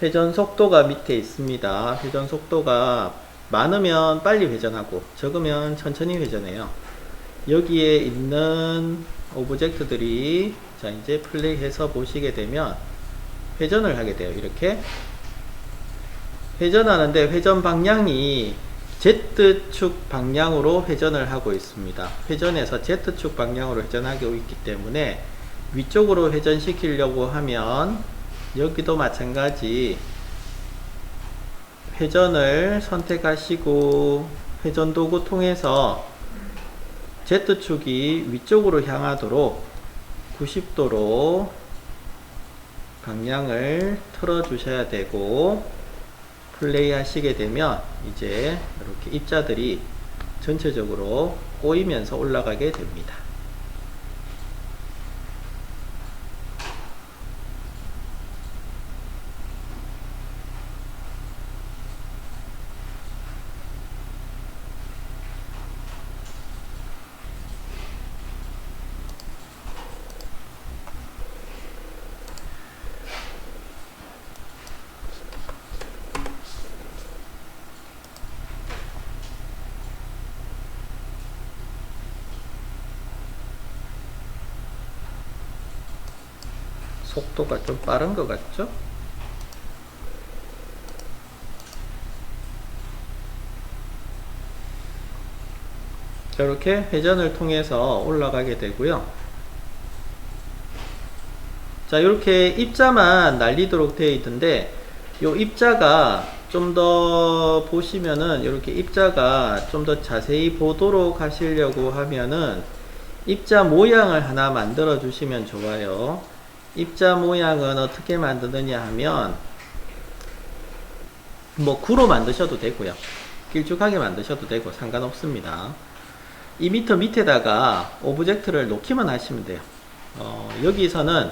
회전 속도가 밑에 있습니다. 회전 속도가 많으면 빨리 회전하고 적으면 천천히 회전해요. 여기에 있는 오브젝트들이 자 이제 플레이해서 보시게 되면 회전을 하게 돼요. 이렇게 회전하는데 회전 방향이 Z축 방향으로 회전을 하고 있습니다. 회전해서 Z축 방향으로 회전하고 있기 때문에 위쪽으로 회전시키려고 하면 여기도 마찬가지 회전을 선택하시고 회전 도구 통해서 Z축이 위쪽으로 향하도록 90도로 방향을 틀어 주셔야 되고 플레이 하시게 되면 이제 이렇게 입자들이 전체적으로 꼬이면서 올라가게 됩니다. 속도가 좀 빠른 것 같죠? 이렇게 회전을 통해서 올라가게 되고요. 자, 이렇게 입자만 날리도록 되어 있는데 이 입자가 좀 더 보시면은 이렇게 입자가 좀 더 자세히 보도록 하시려고 하면은 입자 모양을 하나 만들어 주시면 좋아요. 입자 모양은 어떻게 만드느냐 하면 뭐 구로 만드셔도 되고요. 길쭉하게 만드셔도 되고 상관없습니다. 이 미터 밑에다가 오브젝트를 놓기만 하시면 돼요. 여기서는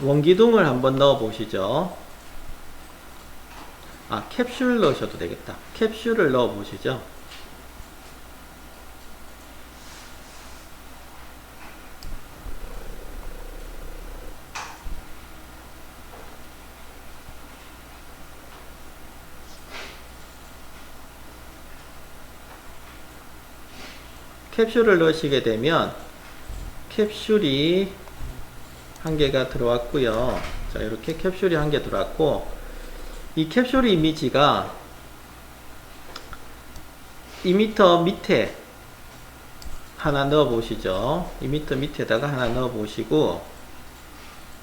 원기둥을 한번 넣어 보시죠. 캡슐 넣으셔도 되겠다. 캡슐을 넣어 보시죠. 캡슐을 넣으시게 되면 캡슐이 한 개가 들어왔고요. 자, 이렇게 캡슐이 한 개 들어왔고 이 캡슐 이미지가 2m 밑에 하나 넣어 보시죠. 2m 밑에다가 하나 넣어 보시고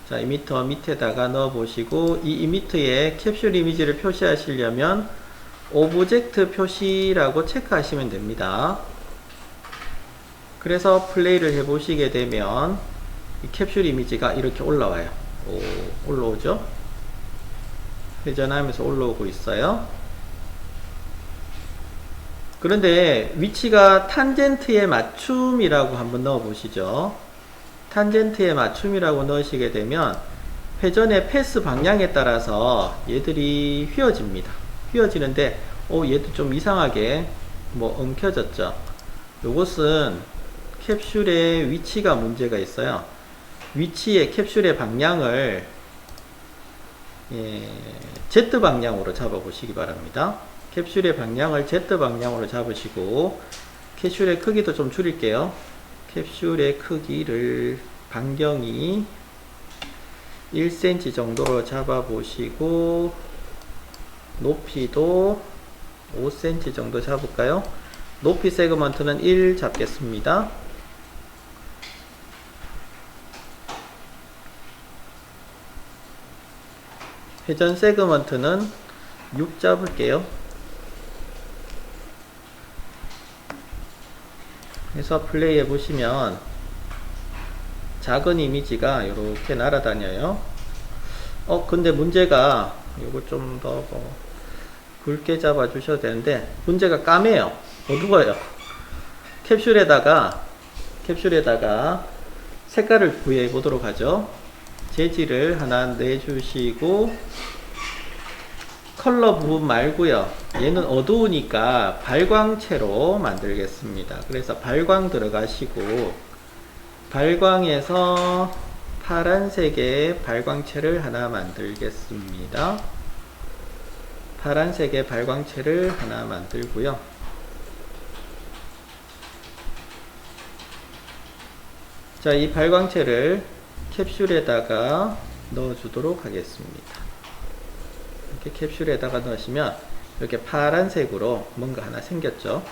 자, 2m 밑에다가 넣어 보시고 이 2m에 캡슐 이미지를 표시하시려면 오브젝트 표시라고 체크하시면 됩니다. 그래서 플레이를 해 보시게 되면 이 캡슐 이미지가 이렇게 올라와요. 올라오죠? 회전하면서 올라오고 있어요. 그런데 위치가 탄젠트의 맞춤이라고 한번 넣어 보시죠. 탄젠트의 맞춤이라고 넣으시게 되면 회전의 패스 방향에 따라서 얘들이 휘어집니다. 휘어지는데 얘도 좀 이상하게 뭐 엉켜졌죠. 요것은 캡슐의 위치가 문제가 있어요. 위치의 캡슐의 방향을 Z 방향으로 잡아 보시기 바랍니다. 캡슐의 방향을 Z 방향으로 잡으시고, 캡슐의 크기도 좀 줄일게요. 캡슐의 크기를 반경이 1cm 정도로 잡아 보시고, 높이도 5cm 정도 잡을까요? 높이 세그먼트는 1 잡겠습니다. 회전 세그먼트는 6 잡을게요. 해서 플레이 해보시면 작은 이미지가 이렇게 날아다녀요. 근데 문제가, 이거 좀 더 굵게 잡아 주셔도 되는데, 문제가 까매요. 어두워요. 캡슐에다가 색깔을 부여해 보도록 하죠. 재질을 하나 내주시고, 컬러 부분 말고요, 얘는 어두우니까 발광체로 만들겠습니다. 그래서 발광 들어가시고, 발광에서 파란색의 발광체를 하나 만들겠습니다. 파란색의 발광체를 하나 만들고요. 자, 이 발광체를 캡슐에다가 넣어주도록 하겠습니다. 이렇게 캡슐에다가 넣으시면 이렇게 파란색으로 뭔가 하나 생겼죠.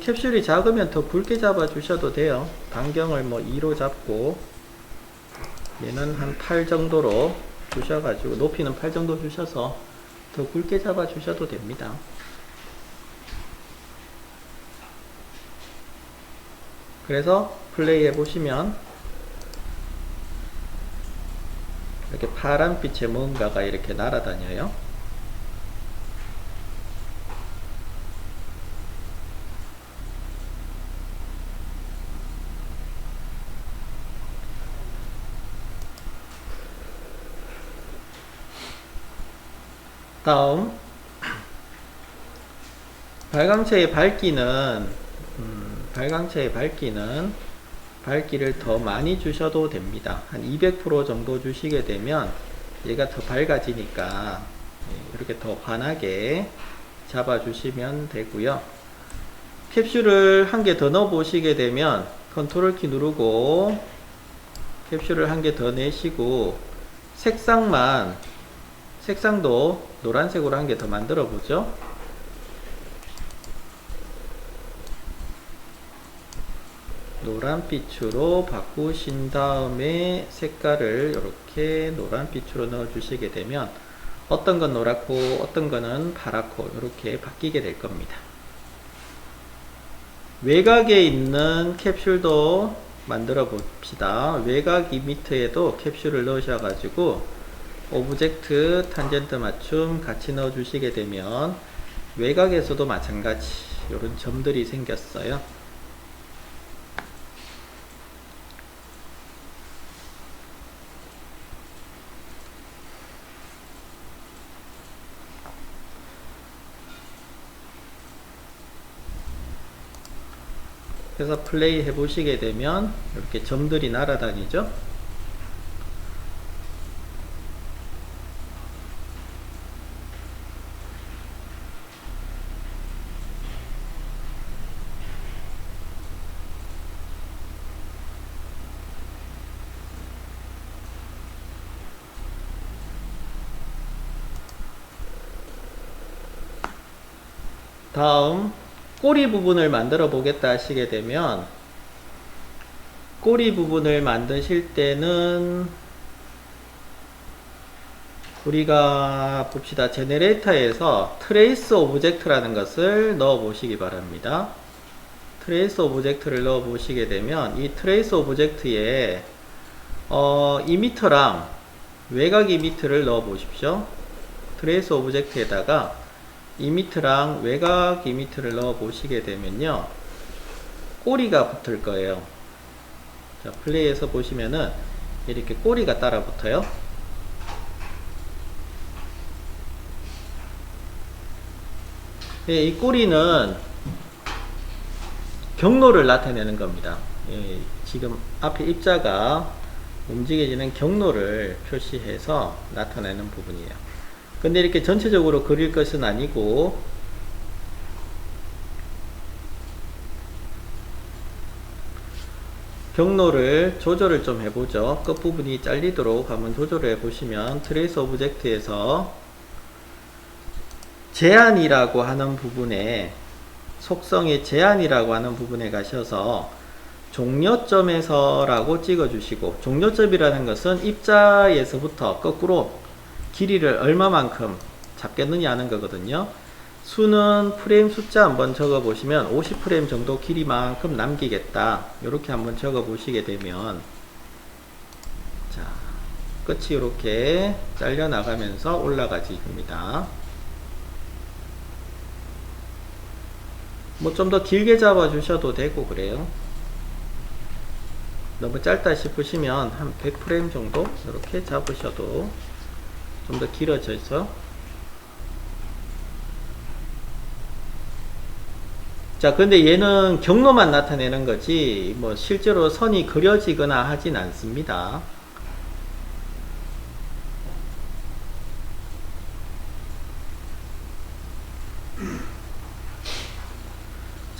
캡슐이 작으면 더 굵게 잡아 주셔도 돼요. 반경을 뭐 2로 잡고, 얘는 한 8 정도로 주셔가지고, 높이는 8 정도 주셔서 더 굵게 잡아 주셔도 됩니다. 그래서 플레이 해보시면 이렇게 파란빛의 뭔가가 이렇게 날아다녀요. 다음, 발광체의 밝기를 더 많이 주셔도 됩니다. 한 200% 정도 주시게 되면 얘가 더 밝아지니까 이렇게 더 환하게 잡아 주시면 되고요. 캡슐을 한 개 더 넣어 보시게 되면 컨트롤 키 누르고 캡슐을 한 개 더 내시고, 색상도 노란색으로 한 개 더 만들어 보죠. 노란빛으로 바꾸신 다음에 색깔을 이렇게 노란빛으로 넣어 주시게 되면 어떤 건 노랗고 어떤 거는 파랗고 이렇게 바뀌게 될 겁니다. 외곽에 있는 캡슐도 만들어 봅시다. 외곽 이미터에도 캡슐을 넣으셔 가지고 오브젝트 탄젠트 맞춤 같이 넣어 주시게 되면 외곽에서도 마찬가지 이런 점들이 생겼어요. 그래서 플레이 해보시게 되면 이렇게 점들이 날아다니죠. 다음, 꼬리 부분을 만들어 보겠다 하시게 되면, 꼬리 부분을 만드실 때는 우리가 봅시다. 제네레이터에서 트레이스 오브젝트라는 것을 넣어 보시기 바랍니다. 트레이스 오브젝트를 넣어 보시게 되면 이 트레이스 오브젝트에 이미터랑 외곽 이미터를 넣어 보십시오. 트레이스 오브젝트에다가 이미터랑 외곽 이미터를 넣어 보시게 되면요, 꼬리가 붙을 거예요. 자, 플레이해서 보시면은 이렇게 꼬리가 따라 붙어요. 예, 이 꼬리는 경로를 나타내는 겁니다. 예, 지금 앞에 입자가 움직여지는 경로를 표시해서 나타내는 부분이에요. 근데 이렇게 전체적으로 그릴 것은 아니고 경로를 조절을 좀 해보죠. 끝부분이 잘리도록 한번 조절을 해보시면 트레이스 오브젝트에서 제한이라고 하는 부분에 속성의 제한이라고 하는 부분에 가셔서 종료점에서 라고 찍어주시고, 종료점이라는 것은 입자에서부터 거꾸로 길이를 얼마만큼 잡겠느냐 하는 거거든요. 수는 프레임 숫자 한번 적어 보시면 50프레임 정도 길이만큼 남기겠다, 이렇게 한번 적어 보시게 되면, 자, 끝이 이렇게 잘려 나가면서 올라가집니다. 뭐 좀 더 길게 잡아 주셔도 되고 그래요. 너무 짧다 싶으시면 한 100프레임 정도 이렇게 잡으셔도 좀 더 길어져서. 자, 근데 얘는 경로만 나타내는 거지 뭐 실제로 선이 그려지거나 하진 않습니다.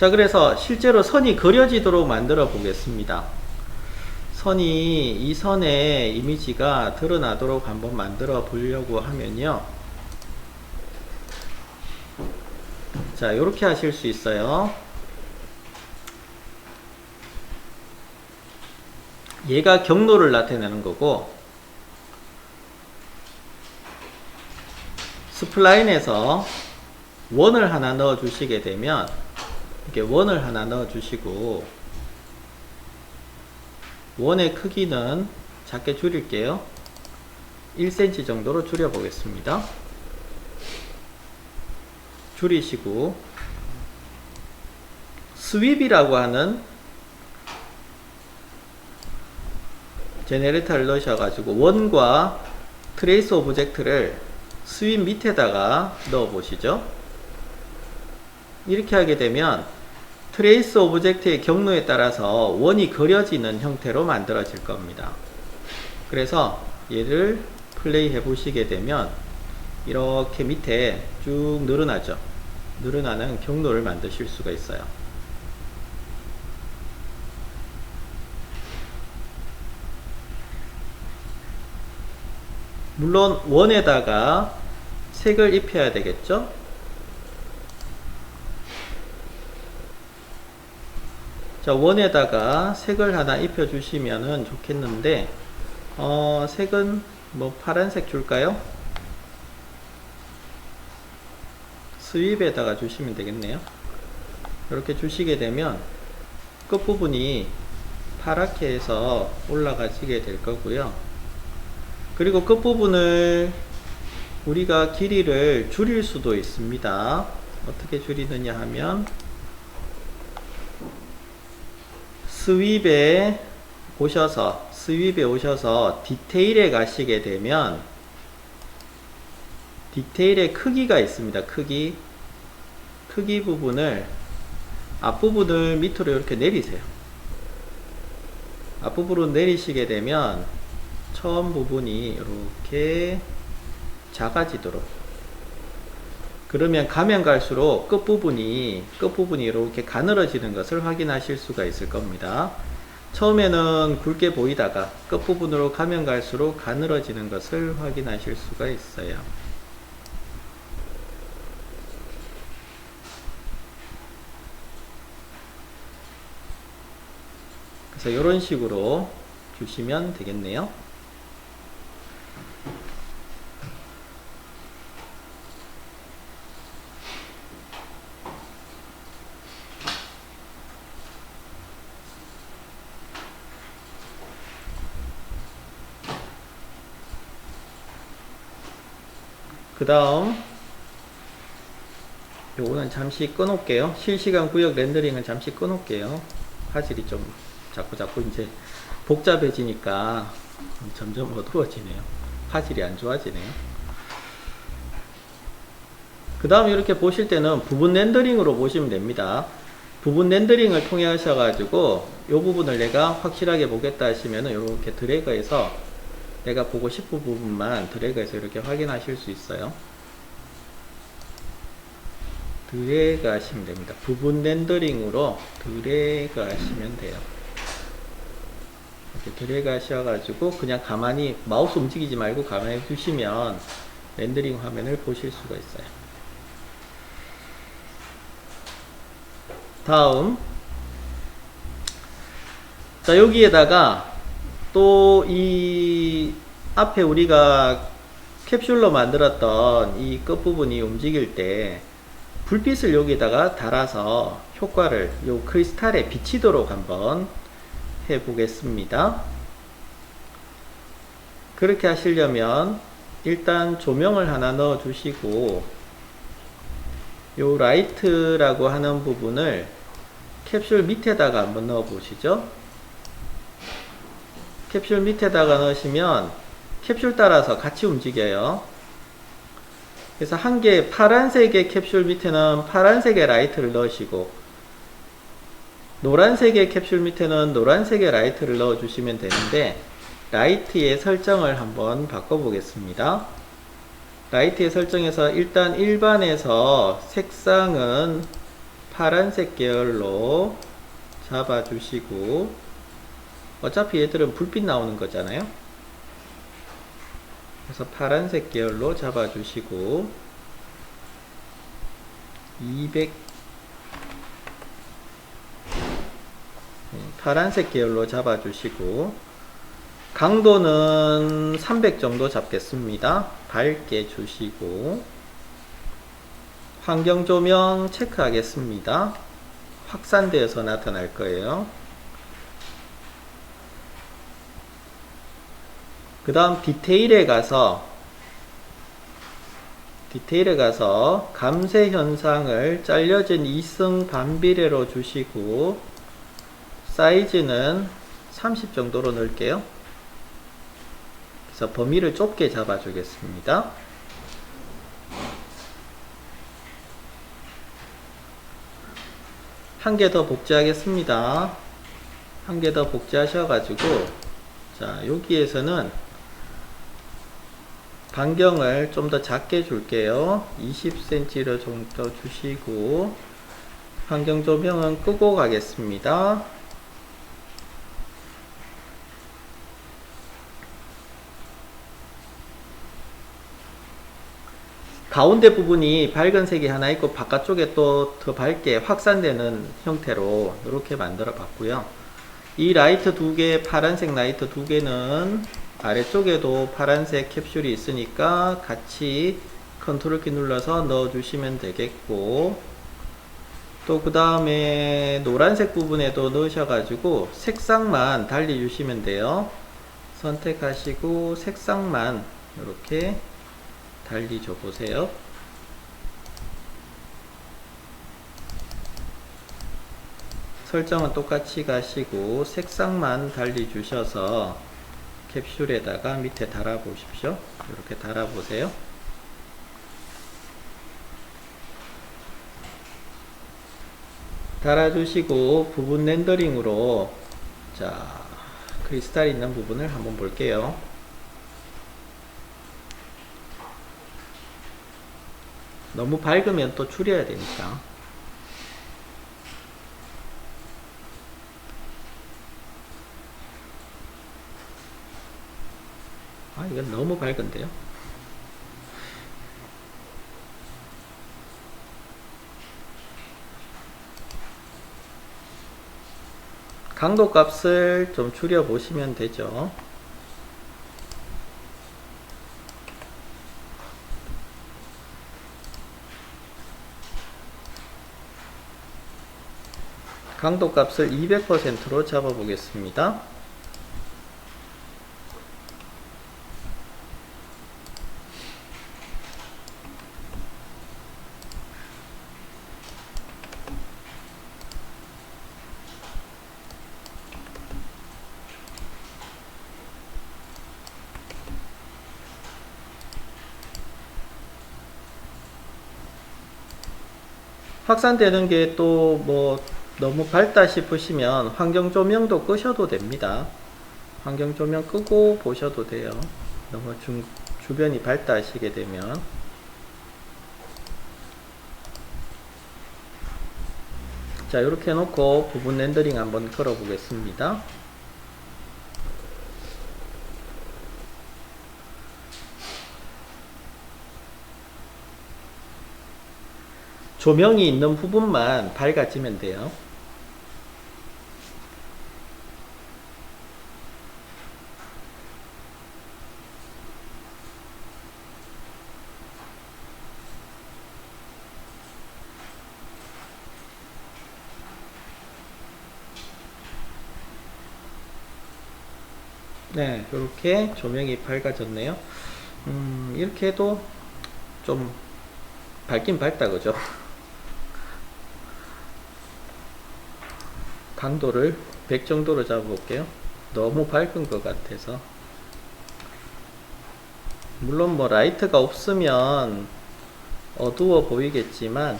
자, 그래서 실제로 선이 그려지도록 만들어 보겠습니다. 이 선의 이미지가 드러나도록 한번 만들어 보려고 하면요. 자, 이렇게 하실 수 있어요. 얘가 경로를 나타내는 거고, 스플라인에서 원을 하나 넣어 주시게 되면, 이렇게 원을 하나 넣어 주시고, 원의 크기는 작게 줄일게요. 1cm 정도로 줄여 보겠습니다. 줄이시고, 스윕이라고 하는 제네레이터를 넣으셔가지고 원과 트레이스 오브젝트를 스윕 밑에다가 넣어 보시죠. 이렇게 하게 되면 트레이스 오브젝트의 경로에 따라서 원이 그려지는 형태로 만들어질 겁니다. 그래서 얘를 플레이 해 보시게 되면 이렇게 밑에 쭉 늘어나죠. 늘어나는 경로를 만드실 수가 있어요. 물론 원에다가 색을 입혀야 되겠죠. 자, 원에다가 색을 하나 입혀 주시면은 좋겠는데, 색은 뭐 파란색 줄까요? 스윕에다가 주시면 되겠네요. 이렇게 주시게 되면 끝부분이 파랗게 해서 올라가지게 될 거고요. 그리고 끝부분을 우리가 길이를 줄일 수도 있습니다. 어떻게 줄이느냐 하면, 스윕에 오셔서 디테일에 가시게 되면 디테일의 크기가 있습니다. 크기 부분을, 앞부분을 밑으로 이렇게 내리세요. 앞부분으로 내리시게 되면 처음 부분이 이렇게 작아지도록, 그러면 가면 갈수록 끝부분이 이렇게 가늘어지는 것을 확인하실 수가 있을 겁니다. 처음에는 굵게 보이다가 끝부분으로 가면 갈수록 가늘어지는 것을 확인하실 수가 있어요. 그래서 이런 식으로 주시면 되겠네요. 그 다음 요거는 잠시 꺼놓을게요. 실시간 구역 렌더링은 잠시 꺼놓을게요. 화질이 좀 자꾸 이제 복잡해지니까 점점 어두워지네요. 화질이 안 좋아지네요. 그 다음에 이렇게 보실 때는 부분 렌더링으로 보시면 됩니다. 부분 렌더링을 통해 하셔가지고 이 부분을 내가 확실하게 보겠다 하시면은 이렇게 드래그해서 내가 보고 싶은 부분만 드래그해서 이렇게 확인하실 수 있어요. 드래그 하시면 됩니다. 부분 렌더링으로 드래그 하시면 돼요. 이렇게 드래그 하셔가지고 그냥 가만히 마우스 움직이지 말고 가만히 두시면 렌더링 화면을 보실 수가 있어요. 다음, 자, 여기에다가 또 이 앞에 우리가 캡슐로 만들었던 이 끝부분이 움직일 때 불빛을 여기다가 달아서 효과를 요 크리스탈에 비치도록 한번 해 보겠습니다. 그렇게 하시려면 일단 조명을 하나 넣어 주시고 요 라이트라고 하는 부분을 캡슐 밑에다가 한번 넣어 보시죠. 캡슐 밑에다가 넣으시면 캡슐 따라서 같이 움직여요. 그래서 한 개 파란색의 캡슐 밑에는 파란색의 라이트를 넣으시고 노란색의 캡슐 밑에는 노란색의 라이트를 넣어 주시면 되는데 라이트의 설정을 한번 바꿔 보겠습니다. 라이트의 설정에서 일단 일반에서 색상은 파란색 계열로 잡아주시고 어차피 얘들은 불빛 나오는 거잖아요. 그래서 파란색 계열로 잡아주시고 200 파란색 계열로 잡아주시고 강도는 300 정도 잡겠습니다. 밝게 주시고 환경 조명 체크하겠습니다. 확산되어서 나타날 거예요. 그 다음 디테일에 가서 감쇄 현상을 잘려진 이승 반비례로 주시고 사이즈는 30 정도로 넣을게요. 그래서 범위를 좁게 잡아 주겠습니다. 한 개 더 복제하겠습니다. 한 개 더 복제하셔가지고 자 여기에서는 반경을 좀 더 작게 줄게요. 20cm로 정도 주시고 환경 조명은 끄고 가겠습니다. 가운데 부분이 밝은 색이 하나 있고 바깥쪽에 또 더 밝게 확산되는 형태로 이렇게 만들어 봤고요. 이 라이트 두 개, 파란색 라이트 두 개는 아래쪽에도 파란색 캡슐이 있으니까 같이 컨트롤 키 눌러서 넣어 주시면 되겠고 또 그 다음에 노란색 부분에도 넣으셔가지고 색상만 달리 주시면 돼요. 선택하시고 색상만 이렇게 달리 줘 보세요. 설정은 똑같이 가시고 색상만 달리 주셔서 캡슐에다가 밑에 달아 보십시오. 이렇게 달아 보세요. 달아 주시고 부분 렌더링으로 자 크리스탈 있는 부분을 한번 볼게요. 너무 밝으면 또 줄여야 되니까. 아, 이건 너무 밝은데요. 강도 값을 좀 줄여 보시면 되죠. 강도 값을 200%로 잡아 보겠습니다. 확산되는 게 또 뭐 너무 밝다 싶으시면 환경 조명도 끄셔도 됩니다. 환경 조명 끄고 보셔도 돼요. 너무 주변이 밝다 하시게 되면. 자, 이렇게 해놓고 부분 렌더링 한번 걸어 보겠습니다. 조명이 있는 부분만 밝아지면 돼요. 네, 이렇게 조명이 밝아졌네요. 이렇게 해도 좀 밝긴 밝다, 그죠? 강도를 100 정도로 잡아볼게요. 너무 밝은 것 같아서. 물론 뭐 라이트가 없으면 어두워 보이겠지만,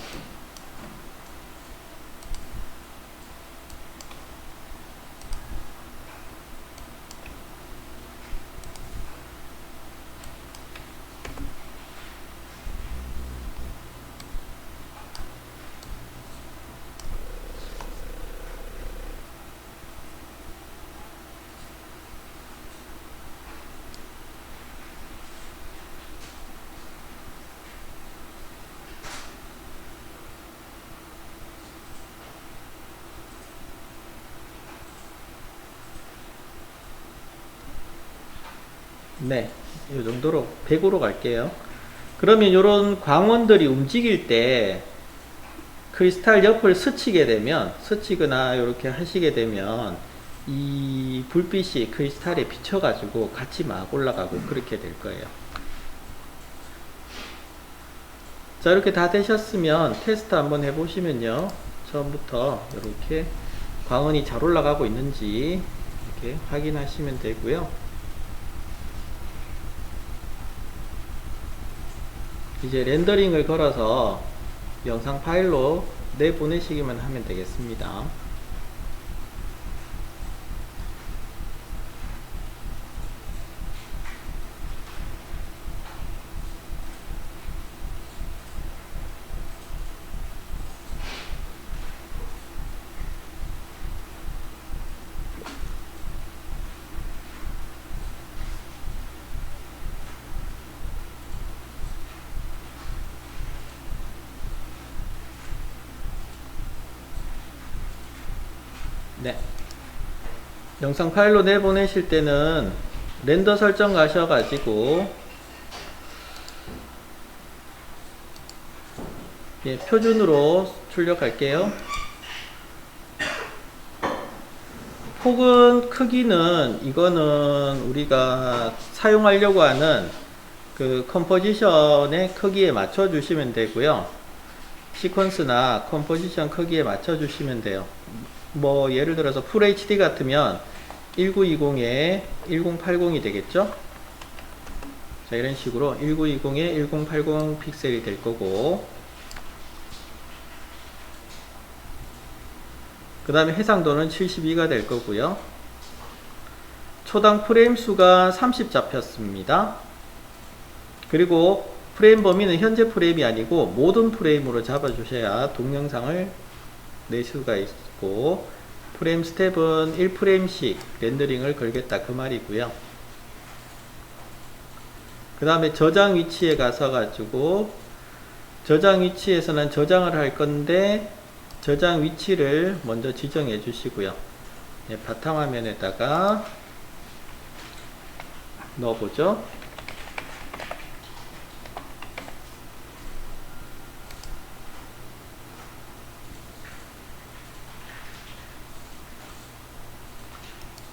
네, 이 정도로 100으로 갈게요. 그러면 이런 광원들이 움직일 때 크리스탈 옆을 스치게 되면, 스치거나 이렇게 하시게 되면 이 불빛이 크리스탈에 비쳐가지고 같이 막 올라가고 그렇게 될 거예요. 자, 이렇게 다 되셨으면 테스트 한번 해보시면요, 처음부터 이렇게 광원이 잘 올라가고 있는지 이렇게 확인하시면 되고요. 이제 렌더링을 걸어서 영상 파일로 내보내시기만 하면 되겠습니다. 네. 영상 파일로 내보내실 때는 렌더 설정 가셔가지고, 예, 표준으로 출력할게요. 폭은, 크기는 이거는 우리가 사용하려고 하는 그 컴포지션의 크기에 맞춰 주시면 되고요. 시퀀스나 컴포지션 크기에 맞춰 주시면 돼요. 뭐 예를 들어서 풀 HD 같으면 1920에 1080이 되겠죠. 자, 이런 식으로 1920에 1080 픽셀이 될 거고, 그 다음에 해상도는 72가 될 거고요. 초당 프레임 수가 30 잡혔습니다. 그리고 프레임 범위는 현재 프레임이 아니고 모든 프레임으로 잡아주셔야 동영상을 낼 수가 있고, 프레임 스텝은 1프레임씩 렌더링을 걸겠다 그 말이고요. 그 다음에 저장 위치에 가서 가지고, 저장 위치에서는 저장을 할 건데 저장 위치를 먼저 지정해 주시고요. 네, 바탕화면에다가 넣어보죠.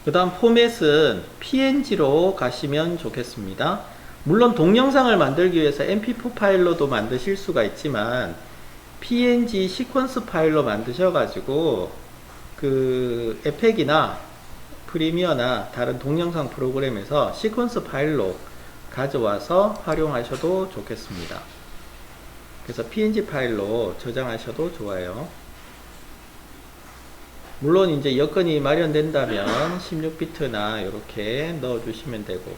그 다음 포맷은 PNG로 가시면 좋겠습니다. 물론 동영상을 만들기 위해서 MP4 파일로도 만드실 수가 있지만 PNG 시퀀스 파일로 만드셔가지고 그 에펙이나 프리미어나 다른 동영상 프로그램에서 시퀀스 파일로 가져와서 활용하셔도 좋겠습니다. 그래서 PNG 파일로 저장하셔도 좋아요. 물론 이제 여건이 마련된다면 16비트나 이렇게 넣어주시면 되고,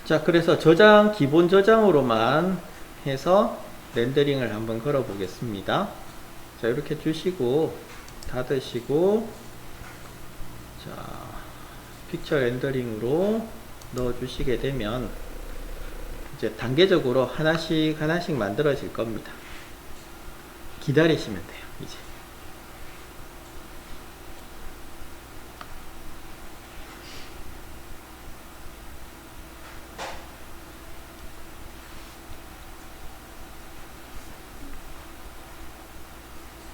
자, 그래서 저장, 기본 저장으로만 해서 렌더링을 한번 걸어 보겠습니다. 자, 이렇게 주시고 닫으시고, 자, 픽처 렌더링으로 넣어 주시게 되면 이제 단계적으로 하나씩 하나씩 만들어질 겁니다. 기다리시면 돼요, 이제.